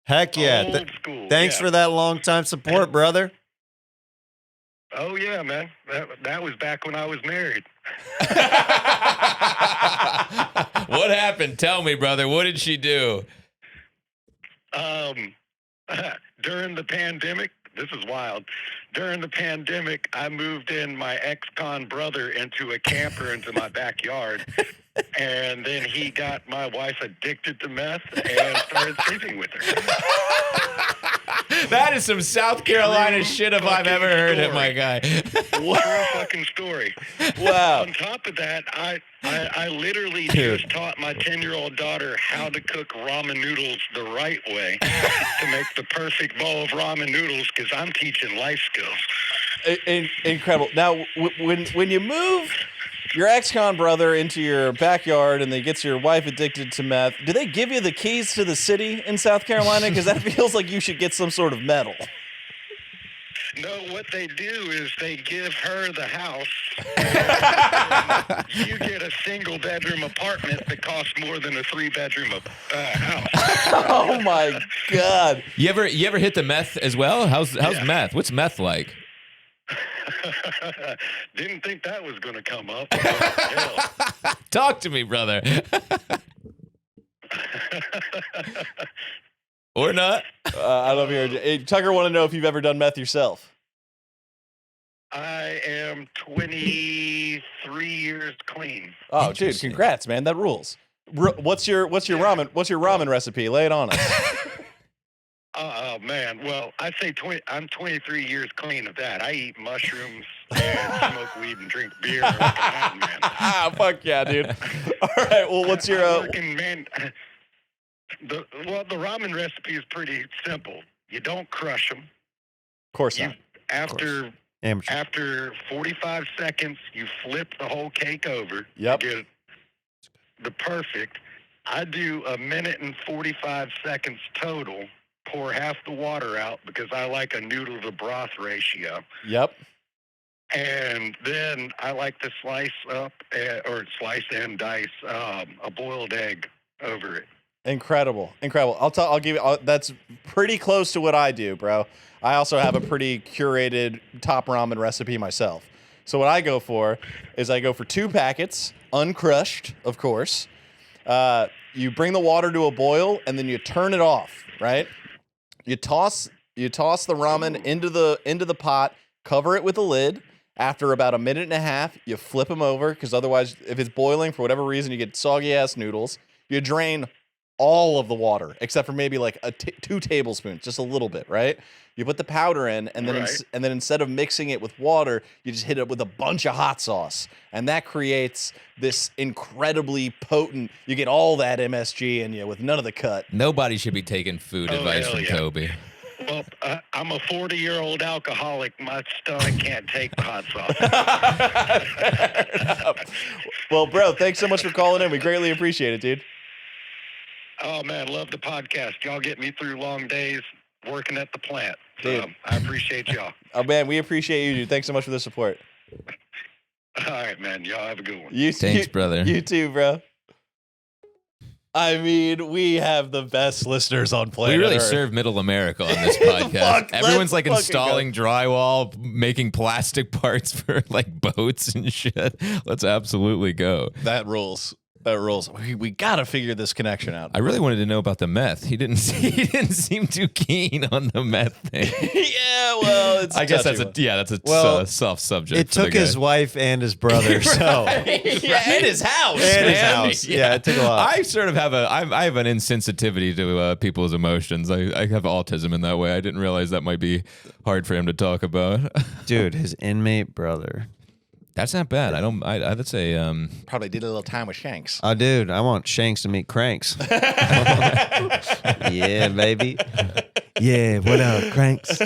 Heck yeah.
Old school.
Thanks
yeah.
for that long time support, brother.
Oh, yeah, man. That was back when I was married.
What happened? Tell me, brother. What did she do?
During the pandemic, this is wild. During the pandemic, I moved in my ex-con brother into a camper into my backyard. And then he got my wife addicted to meth and started sleeping with her.
That is some South Carolina shit if I've ever heard it, my guy.
True fucking story.
Wow.
On top of that, I literally just taught my 10-year-old daughter how to cook ramen noodles the right way to make the perfect bowl of ramen noodles because I'm teaching life skills.
Incredible. Now, when you move your ex-con brother into your backyard and they gets your wife addicted to meth, do they give you the keys to the city in South Carolina? Because that feels like you should get some sort of medal.
No, what they do is they give her the house. You get a single-bedroom apartment that costs more than a 3-bedroom house.
Oh my God!
You ever hit the meth as well? How's meth? What's meth like?
Didn't think that was going to come up. Hell.
Talk to me, brother. Or not.
I love your. Hey, Tucker, want to know if you've ever done meth yourself?
I am 23 years clean.
Oh, dude, congrats, man. That rules. What's your ramen recipe? Lay it on us.
Oh man, well, I say I'm 23 years clean of that. I eat mushrooms and smoke weed and drink beer. Like that, man.
Ah, fuck yeah, dude. All right, well, what's your
man? The ramen recipe is pretty simple. You don't crush them.
Of course not.
After 45 seconds, you flip the whole cake over.
Yep.
To get the perfect. I do a minute and 45 seconds total. Pour half the water out because I like a noodle to broth ratio.
Yep.
And then I like to slice and dice a boiled egg over it.
Incredible. I'll give you. That's pretty close to what I do, bro. I also have a pretty curated top ramen recipe myself. So what I go for is 2 packets, uncrushed, of course. You bring the water to a boil and then you turn it off, right? You toss the ramen into the pot, cover it with a lid. After about a minute and a half, you flip them over because otherwise, if it's boiling for whatever reason, you get soggy ass noodles. You drain all of the water except for maybe like 2 tablespoons, just a little bit, right? You put the powder in, and then and then instead of mixing it with water, you just hit it with a bunch of hot sauce, and that creates this incredibly potent. You get all that MSG in you with none of the cut.
Nobody should be taking food advice from Toby.
Well, I'm a 40-year-old alcoholic. My stomach can't take the hot sauce.
Well, bro, thanks so much for calling in. We greatly appreciate it, dude.
Oh, man, love the podcast. Y'all get me through long days working at the plant. So
Dude.
I appreciate y'all.
Oh, man, we appreciate you, dude. Thanks so much for the support.
All right, man. Y'all have a good one.
Thanks, brother.
You too, bro. I mean, we have the best listeners on planet
We really
Earth.
serve Middle America on this podcast. Everyone's like
let's
installing drywall, making plastic parts for like boats and shit. Let's absolutely go.
That rules. That rules. We gotta figure this connection out.
I really wanted to know about the meth. He didn't seem too keen on the meth thing.
Yeah, well, it's.
I guess that's a soft subject.
It took his wife and his brother, so
yeah, and his house.
and his
man.
house. Yeah, it took a lot.
I sort of have I have an insensitivity to people's emotions. I have autism in that way. I didn't realize that might be hard for him to talk about.
Dude, his inmate brother.
That's not bad. I'd say
Probably did a little time with Shanks.
Oh, dude, I want Shanks to meet Cranks. Yeah, baby. Yeah, what up, Cranks?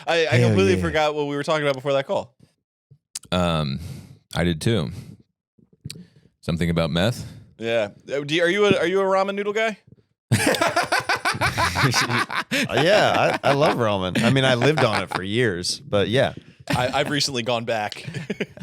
I completely forgot what we were talking about before that call.
I did too. Something about meth.
Yeah. Are you a ramen noodle guy?
Yeah, I love ramen. I mean, I lived on it for years, but yeah.
I've recently gone back.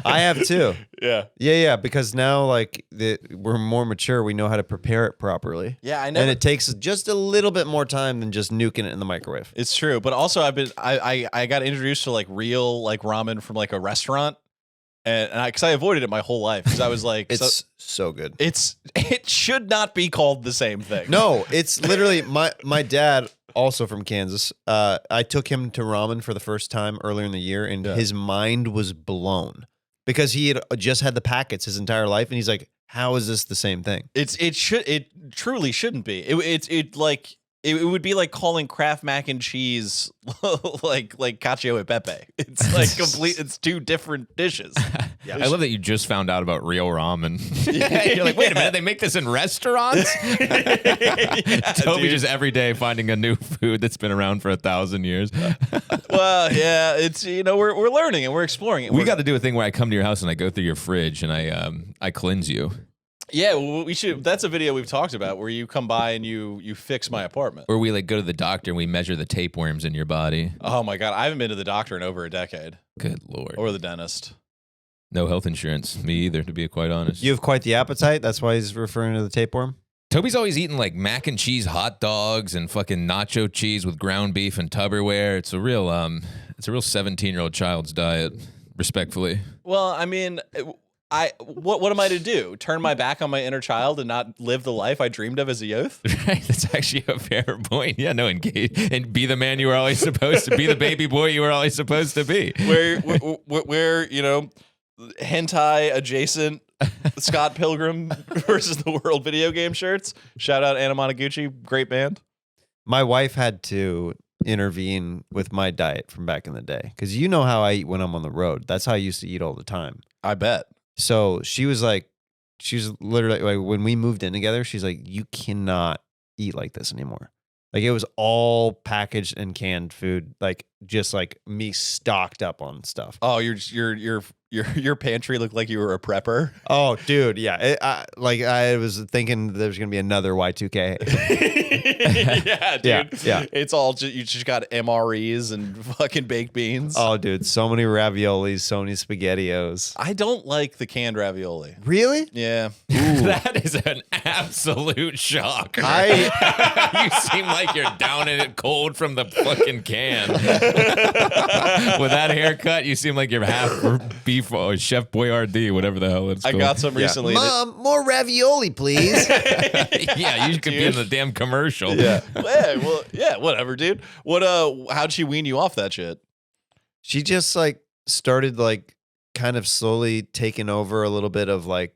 I have too.
Yeah.
Yeah, because now like we're more mature, we know how to prepare it properly.
Yeah, I
And
never.
it takes just a little bit more time than just nuking it in the microwave.
It's true, but also I got introduced to like real like ramen from like a restaurant, and because I avoided it my whole life because I was like,
It's so good.
it should not be called the same thing.
No, it's literally my dad, also from Kansas. I took him to ramen for the first time earlier in the year, and his mind was blown because he had just had the packets his entire life, and he's like, "How is this the same thing?"
It truly shouldn't be. It like it would be like calling Kraft mac and cheese like cacio e pepe. It's like complete. It's two different dishes.
Yeah. I love that you just found out about real ramen. You're like, wait a minute, they make this in restaurants? Toby just every day finding a new food that's been around for 1,000 years.
Well, yeah, it's we're learning and we're exploring it.
We got to do a thing where I come to your house and I go through your fridge and I cleanse you.
Yeah, well, we should. That's a video we've talked about where you come by and you fix my apartment.
Or we like go to the doctor and we measure the tapeworms in your body.
Oh my God, I haven't been to the doctor in over a decade.
Good Lord.
Or the dentist.
No health insurance. Me either, to be quite honest.
You have quite the appetite. That's why he's referring to the tapeworm.
Toby's always eating like mac and cheese hot dogs and fucking nacho cheese with ground beef and Tupperware. It's a real 17-year-old child's diet, respectfully.
Well, I mean, what am I to do? Turn my back on my inner child and not live the life I dreamed of as a youth?
Right, that's actually a fair point. Yeah, no, engage and be the man you were always supposed to be, the baby boy you were always supposed to be.
Where hentai adjacent Scott Pilgrim versus the World video game shirts. Shout out Anna Monoguchi, great band.
My wife had to intervene with my diet from back in the day because you know how I eat when I'm on the road. That's how I used to eat all the time.
I bet.
So she was literally like, when we moved in together, she's like, you cannot eat like this anymore. Like it was all packaged and canned food, like just like me stocked up on stuff.
Oh, your pantry looked like you were a prepper.
Oh, dude, yeah. I was thinking there's gonna be another Y2K.
Yeah, dude.
Yeah.
It's all you just got MREs and fucking baked beans.
Oh, dude, so many raviolis, so many SpaghettiOs.
I don't like the canned ravioli.
Really?
Yeah.
That is an absolute shock. You seem like you're down in it cold from the fucking can. With that haircut, you seem like you're half beef or Chef Boyardee, whatever the hell it's called.
I got some recently.
Mom, more ravioli, please.
Yeah, you could be in the damn commercial.
Yeah. Well, yeah, whatever, dude. How'd she wean you off that shit?
She just like started like kind of slowly taking over a little bit of like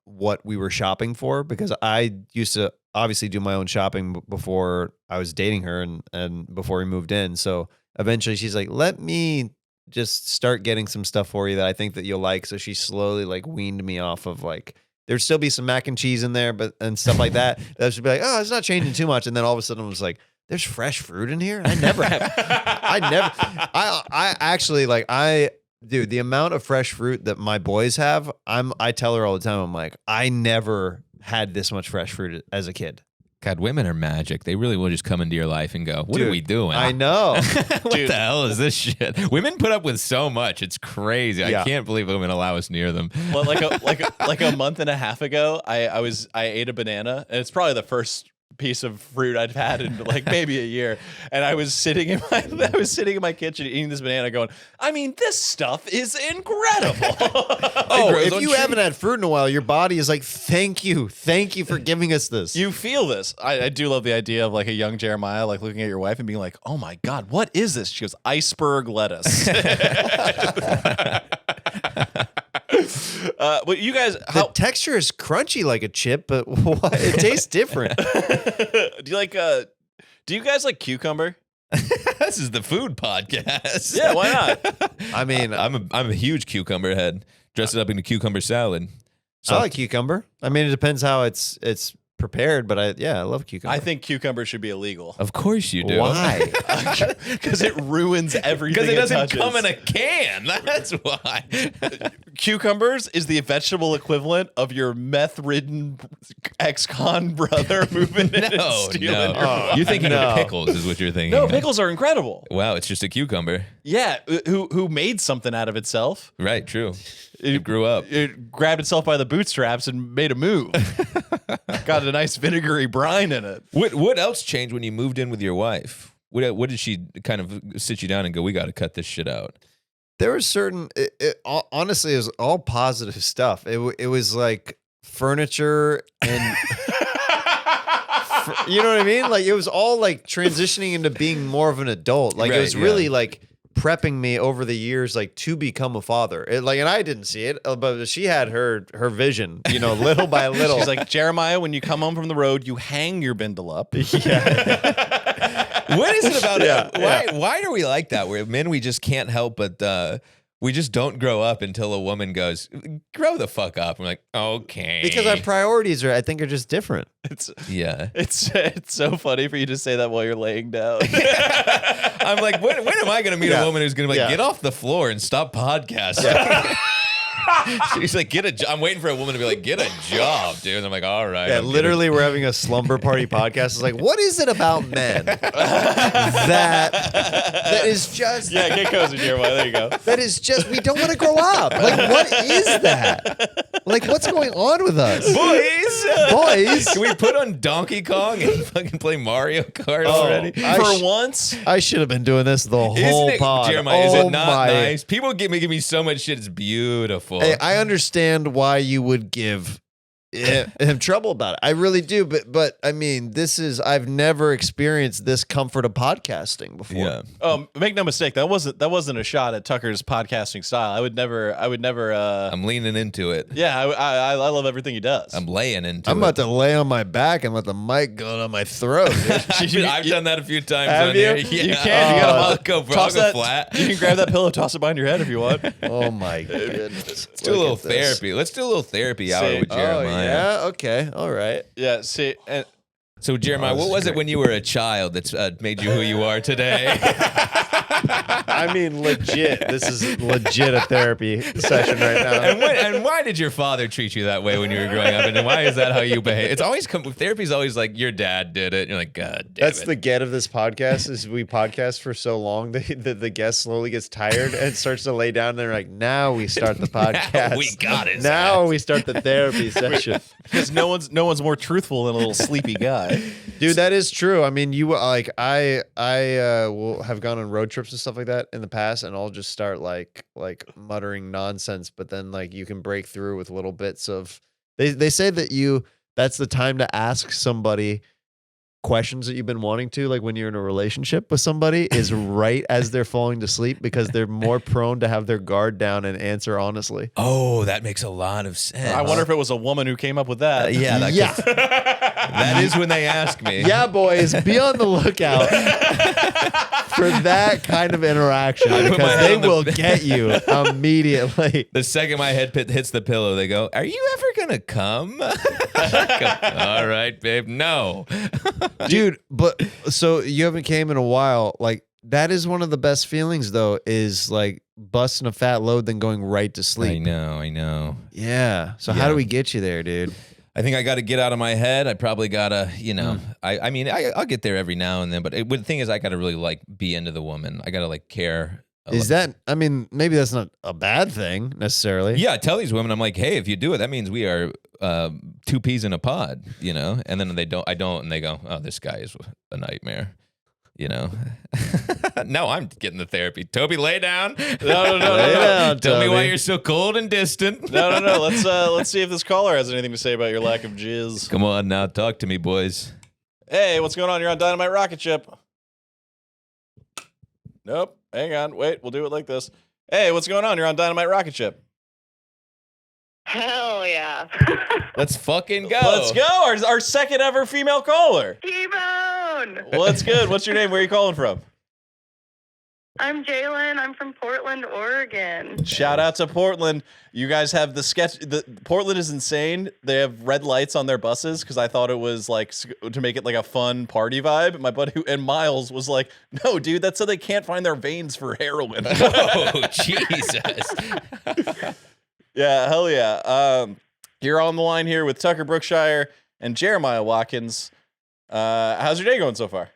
what we were shopping for, because I used to obviously do my own shopping before I was dating her and before we moved in. So eventually she's like, let me just start getting some stuff for you that I think that you'll like. So she slowly like weaned me off of like, there'd still be some mac and cheese in there, and stuff like that. That should be like, oh, it's not changing too much. And then all of a sudden it was like, there's fresh fruit in here. Dude, the amount of fresh fruit that my boys have, I tell her all the time, I'm like, I never had this much fresh fruit as a kid.
God, women are magic. They really will just come into your life and go, what are we doing?
I know.
What the hell is this shit? Women put up with so much. It's crazy.
Yeah.
I can't believe women allow us near them.
Well, like a month and a half ago, I ate a banana, and it's probably the first piece of fruit I'd had in like maybe a year, and I was sitting in my kitchen eating this banana going, I mean, this stuff is incredible.
If you haven't had fruit in a while, your body is like, thank you for giving us this.
You feel this. I do love the idea of like a young Jeremiah like looking at your wife and being like, oh my God, what is this? She goes, iceberg lettuce. But you guys,
the texture is crunchy like a chip, but it tastes different.
Do you guys like cucumber?
This is the food podcast.
Yeah, why not?
I mean,
I'm a huge cucumber head. Dress it up in a cucumber salad.
I like cucumber. I mean, it depends how it's prepared, but I love cucumber.
I think cucumber should be illegal.
Of course you do.
Why?
Because it ruins everything.
Because it doesn't
touches.
come in a can. That's why.
Cucumbers is the vegetable equivalent of your meth-ridden ex-con brother moving in and stealing your wife.
You're thinking of pickles is what you're thinking.
No, pickles are incredible.
Wow, it's just a cucumber.
Yeah, who made something out of itself.
Right, true. It grew up.
It grabbed itself by the bootstraps and made a move. Got a nice vinegary brine in it.
What else changed when you moved in with your wife? What did she kind of sit you down and go, we got to cut this shit out?
There was certain, honestly, it was all positive stuff. It was like furniture and, you know what I mean? Like it was all like transitioning into being more of an adult. Like it was really like prepping me over the years, like to become a father. And I didn't see it, but she had her vision, little by little.
She's like, Jeremiah, when you come home from the road, you hang your bindle up.
Yeah.
What is it about
Yeah,
why are we like that? Where men, we just can't help but we just don't grow up until a woman goes, grow the fuck up. I'm like, okay.
Because our priorities I think are just different.
It's
yeah.
It's so funny for you to say that while you're laying down.
I'm like, when am I going to meet a woman who's going to be like,
Yeah.
get off the floor and stop podcasting? She's like, I'm waiting for a woman to be like, get a job, dude. And I'm like, all right.
Yeah,
I'll get
literally, we're having a slumber party podcast. It's like, what is it about men that is just
Yeah, get cozy, Jeremiah. There you go.
that is just we don't want to grow up? Like, what is that? Like, what's going on with us, boys?
Can we put on Donkey Kong and fucking play Mario Kart
Oh,
already?
For once,
I should have been doing this the whole
Isn't it,
pod.
Jeremiah, is
Oh
it not
my.
nice? People give me so much shit. It's beautiful.
Hey, I understand why you would give him trouble about it. I really do, but I mean, I've never experienced this comfort of podcasting before.
yeah.
make no mistake, that wasn't a shot at Tucker's podcasting style. I would never.
I'm leaning into it.
Yeah, I love everything he does.
I'm laying into
I'm
it.
about to lay on my back and let the mic go down my throat. Dude.
I've done that a few times.
Have
on
you?
here.
You
Yeah.
can. You gotta
I'll go
toss that
flat.
You can grab that pillow, toss it behind your head if you want.
Oh my goodness.
Let's do a little therapy. Let's do a little therapy hour
Say-
with Jeremiah.
Oh yeah. Okay. All right.
Yeah. See, and
So Jeremiah,
Oh, this
what
is
was it
great.
when you were a child that's made you who you are today?
I mean, legit. This is legit a therapy session right now.
and why did your father treat you that way when you were growing up? And why is that how you behave? It's always therapy's always like your dad did it. And you're like, God damn
That's
it.
the get of this podcast is we podcast for so long that the guest slowly gets tired and starts to lay down. And they're like, now we start the podcast.
we got it.
Now we start the therapy session.
because no one's more truthful than a little sleepy guy.
Dude, that is true. I mean, you like I will have gone on road trips and stuff like that in the past, and I'll just start like muttering nonsense, but then like you can break through with little bits of. They say that that's the time to ask somebody questions that you've been wanting to, like when you're in a relationship with somebody, is right as they're falling to sleep because they're more prone to have their guard down and answer honestly.
Oh, that makes a lot of sense.
I wonder if it was a woman who came up with that.
Yeah, that
Yeah.
that is when they ask me.
Yeah, boys, be on the lookout for that kind of interaction
I put my
because
head
they
on the-
will get you immediately.
The second my head hits the pillow, they go, "Are you ever gonna come?" I go, all right, babe. No.
Dude, but so you haven't came in a while. Like that is one of the best feelings though, is like busting a fat load then going right to
I
sleep.
know.
Yeah. So
Yeah.
how do we get you there, dude?
I think I got to get out of my head. I probably gotta, I mean, I'll get there every now and then. But the thing is, I gotta really like be into the woman. I gotta like care.
Is that, I mean, maybe that's not a bad thing necessarily.
Yeah, I tell these women, I'm like, hey, if you do it, that means we are two peas in a pod, And then I don't, and they go, oh, this guy is a nightmare, No, I'm getting the therapy. Toby, lay down.
No.
Lay down,
Tell me why
Toby.
you're so cold and distant.
No. Let's see if this caller has anything to say about your lack of jizz.
Come on now, talk to me, boys.
Hey, what's going on? You're on Dynamite Rocketship. Nope. Hang on. Wait, we'll do it like this. Hey, what's going on? You're on Dynamite Rocketship.
Hell yeah.
Let's fucking go.
Let's go. Our second ever female caller.
T-Bone!
Well, that's good. What's your name? Where are you calling from?
I'm Jalen. I'm from Portland, Oregon.
Shout out to Portland. You guys have the sketch. Portland is insane. They have red lights on their buses because I thought it was like to make it like a fun party vibe. My buddy and Miles was like, "No, dude, that's so they can't find their veins for heroin."
Oh, Jesus.
Yeah, hell yeah. You're on the line here with Tucker Brookshire and Jeremiah Watkins. How's your day going so far?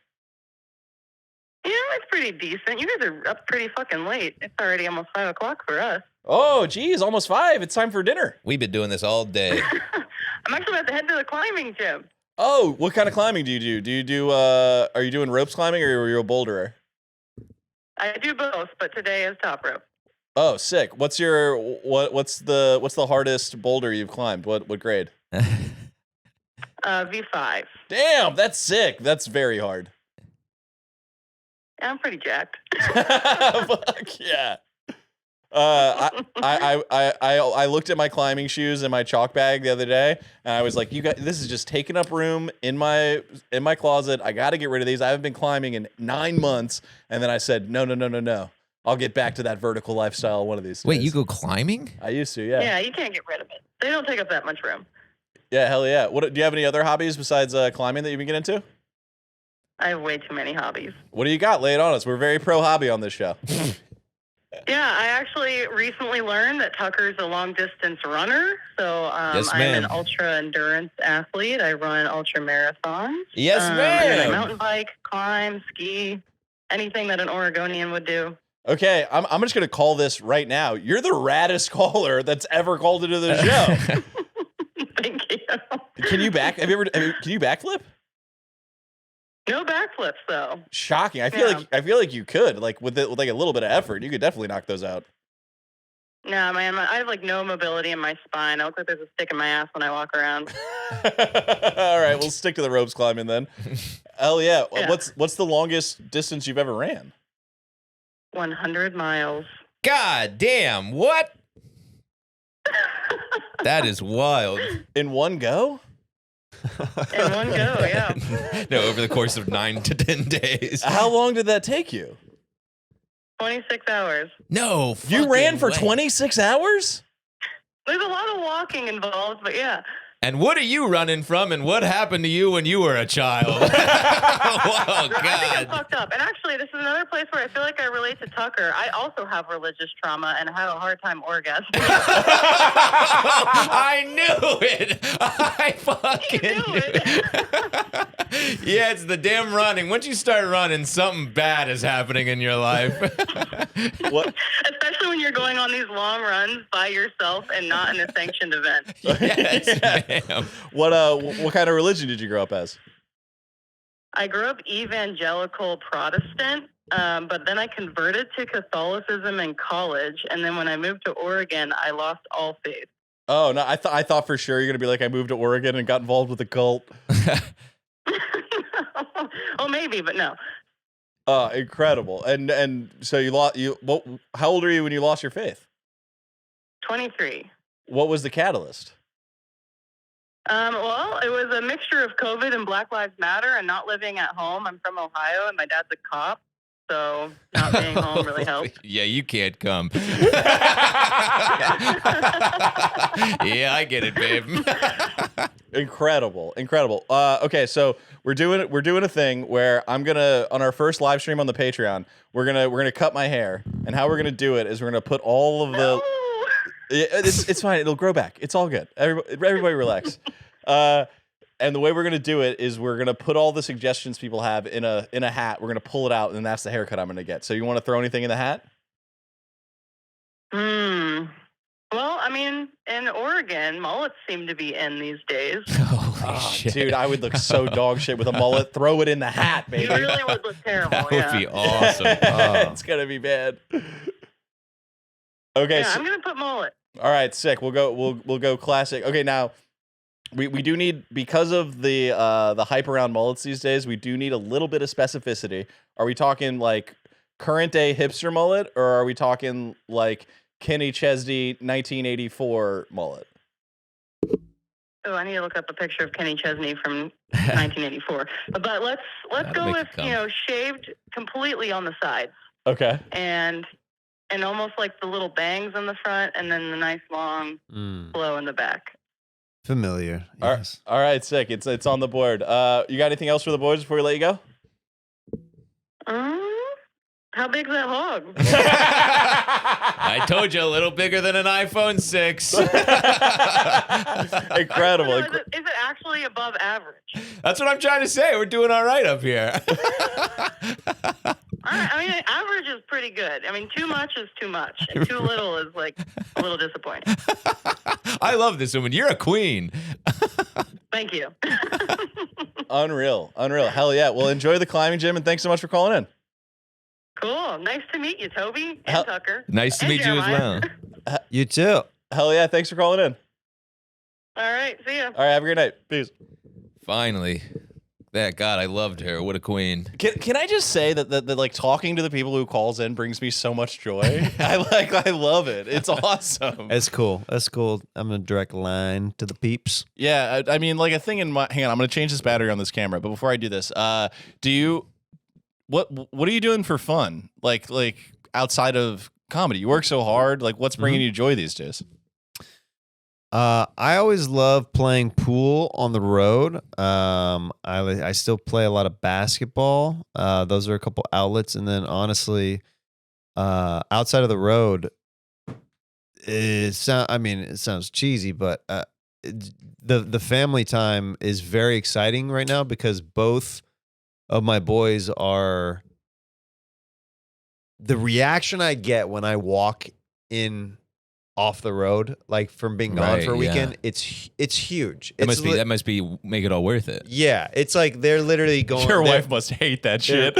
Yeah, it's pretty decent. You guys are up pretty fucking late. It's already almost 5 o'clock for us.
Oh, geez, almost 5. It's time for dinner.
We've been doing this all day.
I'm actually about to head to the climbing gym.
Oh, what kind of climbing do you do? Do you do, are you doing ropes climbing or are you a boulderer?
I do both, but today is top rope.
Oh, sick. What's the hardest boulder you've climbed? What grade?
V5.
Damn, that's sick. That's very hard.
Yeah, I'm pretty jacked.
Fuck yeah. I looked at my climbing shoes and my chalk bag the other day, and I was like, "You guys, this is just taking up room in my closet. I got to get rid of these. I haven't been climbing in 9 months." And then I said, "No. I'll get back to that vertical lifestyle one of these days."
Wait, you go climbing?
I used to, yeah.
Yeah, you can't get rid of it. They don't take up that much room.
Yeah, hell yeah. What do you have any other hobbies besides climbing that you've been getting into?
I have way too many hobbies.
What do you got? Lay it on us. We're very pro hobby on this show.
Yeah, I actually recently learned that Tucker's a long-distance runner. So
Yes,
I'm
ma'am.
an ultra-endurance athlete. I run ultra-marathons.
Yes,
And
ma'am.
I mountain bike, climb, ski, anything that an Oregonian would do.
Okay, I'm just gonna call this right now. You're the raddest caller that's ever called into the show.
Thank you.
Can you backflip?
No backflips, though.
Shocking. I feel like you could, like with like a little bit of effort, you could definitely knock those out.
No, man, I have like no mobility in my spine. I look like there's a stick in my ass when I walk around.
All right, we'll stick to the ropes climbing then. Hell yeah.
Yeah.
What's the longest distance you've ever ran?
100 miles.
God damn, what? That is wild.
In one go?
In one go, yeah.
No, over the course of 9 to 10 days.
How long did that take you?
26 hours.
No,
You ran for
fucking way.
26 hours?
There's a lot of walking involved, but yeah.
And what are you running from, and what happened to you when you were a child? Whoa,
I think I'm
God.
fucked up. And actually, this is another place where I feel like I relate to Tucker. I also have religious trauma and have a hard time orgasming.
I knew it. I fucking
You knew it.
Yeah, it's the damn running. Once you start running, something bad is happening in your life.
What?
Especially when you're going on these long runs by yourself and not in a sanctioned event.
Yes, ma'am.
What kind of religion did you grow up as?
I grew up evangelical Protestant, but then I converted to Catholicism in college. And then when I moved to Oregon, I lost all faith.
Oh no, I thought for sure you're gonna be like, I moved to Oregon and got involved with a cult.
Oh, maybe, but no.
Incredible. And so how old are you when you lost your faith?
23.
What was the catalyst?
Well, it was a mixture of COVID and Black Lives Matter and not living at home. I'm from Ohio and my dad's a cop, so not being home really helped.
Yeah, you can't come. Yeah, I get it, babe.
Incredible. Okay, so we're doing a thing where I'm gonna, on our first live stream on the Patreon, we're gonna cut my hair, and how we're gonna do it is we're gonna put all of the.
No!
It's fine. It'll grow back. It's all good. Everybody relax. And the way we're gonna do it is we're gonna put all the suggestions people have in a hat. We're gonna pull it out, and that's the haircut I'm gonna get. So you want to throw anything in the hat?
Well, I mean, in Oregon, mullets seem to be in these days.
Holy shit.
Dude, I would look so dog shit with a mullet. Throw it in the hat, baby.
You really would look terrible.
That would
Yeah.
be awesome.
It's gonna be bad. Okay,
Yeah,
so,
I'm gonna put mullet.
all right, sick. We'll go classic. Okay, now we do need, because of the hype around mullets these days, we do need a little bit of specificity. Are we talking like current day hipster mullet, or are we talking like Kenny Chesney 1984 mullet?
Oh, I need to look up a picture of Kenny Chesney from 1984. But let's
That'll
go
make
with,
it come.
shaved completely on the sides
Okay.
and almost like the little bangs on the front and then the nice long flow in the back.
Familiar.
All right.
Yes.
All right, sick. It's on the board. You got anything else for the boys before we let you go?
How big's that hog?
I told you, a little bigger than an iPhone 6.
Incredible.
Is it actually above average?
That's what I'm trying to say. We're doing all right up here.
I mean, average is pretty good. I mean, too much is too much, and too little is like a little disappointing.
I love this woman. You're a queen.
Thank you.
Unreal. Hell yeah. Well, enjoy the climbing gym, and thanks so much for calling in.
Cool. Nice to meet you, Toby and
Hell-
Tucker.
Nice to
And
meet you as
Jeremiah.
well.
You too.
Hell yeah. Thanks for calling in.
All right. See ya.
All right. Have a great night. Peace.
Finally, Yeah, God, I loved her. What a queen.
Can I just say that like talking to the people who calls in brings me so much joy. I love it. It's awesome.
That's cool. That's cool. I'm gonna direct line to the peeps.
Yeah, I mean, like a thing in my hang on. I'm gonna change this battery on this camera. But before I do this, do you what are you doing for fun? Like outside of comedy, you work so hard. Like, what's bringing you joy these days?
I always love playing pool on the road. I still play a lot of basketball. Those are a couple outlets, and then honestly, outside of the road, it sounds cheesy, but the family time is very exciting right now because both of my boys are. The reaction I get when I walk in off the road, like from being gone for a weekend, it's huge.
That must be make it all worth it.
Yeah, it's like they're literally going.
Your wife must hate that shit.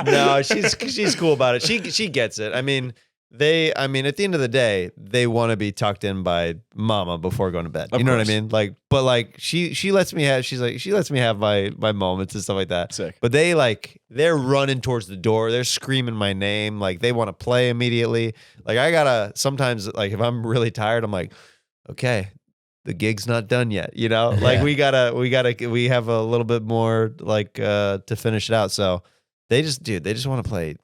No, she's cool about it. She gets it. I mean, at the end of the day, they want to be tucked in by mama before going to bed. You know what I mean? Like, but like she lets me have. She lets me have my moments and stuff like that.
Sick.
But they're running towards the door. They're screaming my name. Like they want to play immediately. Like I gotta sometimes like if I'm really tired, I'm like, okay, the gig's not done yet. You know, like we have a little bit more like to finish it out. So they just want to play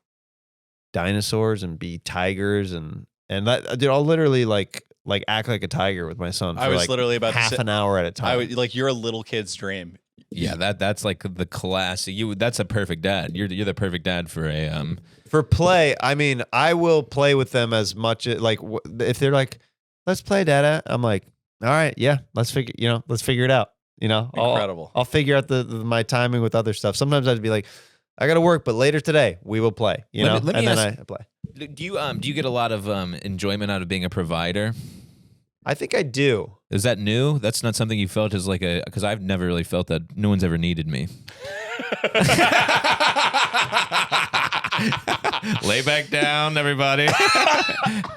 dinosaurs and be tigers and that, dude, I'll literally like act like a tiger with my son for
I was
like
literally about
half an hour at a time.
You're a little kid's dream.
Yeah, that's like the classic. That's a perfect dad. You're the perfect dad for a
for play. I mean, I will play with them as much as like if they're like, let's play, Dada. I'm like, all right, yeah, let's figure it out. You know,
Incredible.
I'll figure out my timing with other stuff. Sometimes I'd be like, I got to work, but later today we will play. You know,
let me
then
ask,
I play.
Do you get a lot of enjoyment out of being a provider?
I think I do.
Is that new? That's not something you felt as like because I've never really felt that. No one's ever needed me. Lay back down, everybody.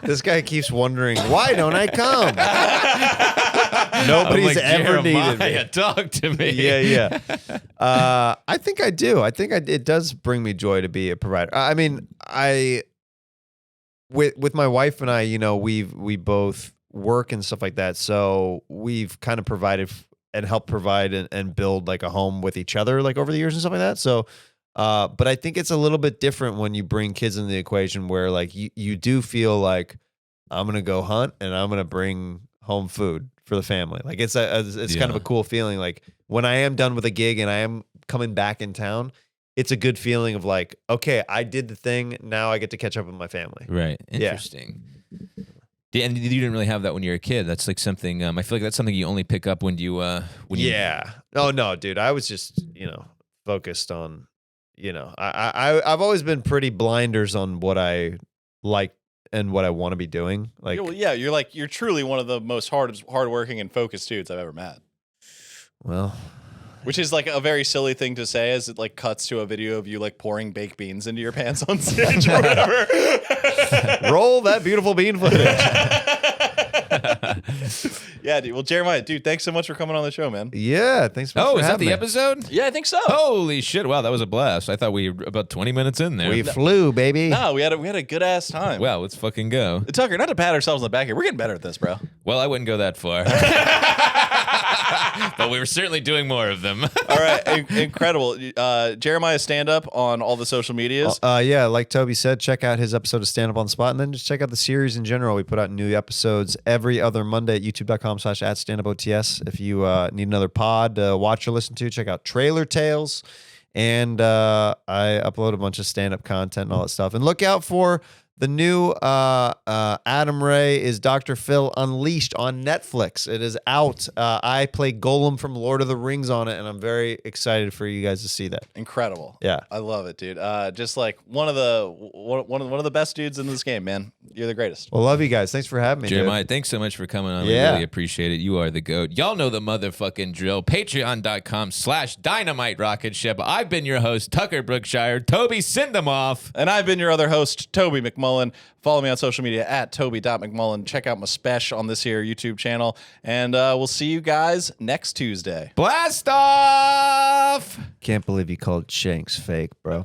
This guy keeps wondering, why don't I come? Nobody's ever needed me.
Talk to me.
Yeah. I think I do. I think it does bring me joy to be a provider. I mean, with my wife and I, you know, we both work and stuff like that. So we've kind of provided and helped provide and build like a home with each other, like over the years and stuff like that. So, but I think it's a little bit different when you bring kids into the equation where like you do feel like I'm going to go hunt and I'm going to bring home food for the family. Like it's kind of a cool feeling. Like when I am done with a gig and I am coming back in town, it's a good feeling of like, okay, I did the thing. Now I get to catch up with my family.
Right. Interesting. Yeah, and you didn't really have that when you were a kid. That's like something. I feel like that's something you only pick up when you.
Yeah. Oh no, dude. I was just focused on. I've always been pretty blinders on what I like and what I want to be doing. Like,
you're truly one of the most hardworking and focused dudes I've ever met.
Well,
which is like a very silly thing to say as it like cuts to a video of you like pouring baked beans into your pants on stage or whatever.
Roll that beautiful bean footage.
Yeah, dude. Well, Jeremiah, dude, thanks so much for coming on the show, man.
Yeah, thanks for
is that
having
the
me.
episode?
Yeah, I think so.
Holy shit! Wow, that was a blast. I thought we were about 20 minutes in there.
We flew, baby.
No, we had a good ass time.
Well, let's fucking go.
Tucker, not to pat ourselves on the back here. We're getting better at this, bro.
Well, I wouldn't go that far. But we were certainly doing more of them.
All right, incredible. Jeremiah stand up on all the social medias.
Yeah, like Toby said, check out his episode of Stand Up on the Spot, and then just check out the series in general. We put out new episodes every other Monday at youtube.com/@standupots. If you need another pod to watch or listen to, check out Trailer Tales. And I upload a bunch of stand-up content and all that stuff. And look out for the new Adam Ray is Dr. Phil Unleashed on Netflix. It is out. I play Golem from Lord of the Rings on it, and I'm very excited for you guys to see that.
Incredible.
Yeah,
I love it, dude. Just like one of the best dudes in this game, man. You're the greatest.
Well, love you guys. Thanks for having me,
Jeremiah,
dude.
thanks so much for coming on.
Yeah.
We really appreciate it. You are the GOAT. Y'all know the motherfucking drill. Patreon.com/Dynamite Rocketship. I've been your host, Tucker Brookshire. Toby, send them off.
And I've been your other host, Toby McMullen. McMullen. Follow me on social media at Toby.McMullen. Check out my special on this here YouTube channel. And we'll see you guys next Tuesday.
Blast off!
Can't believe you called Shanks fake, bro.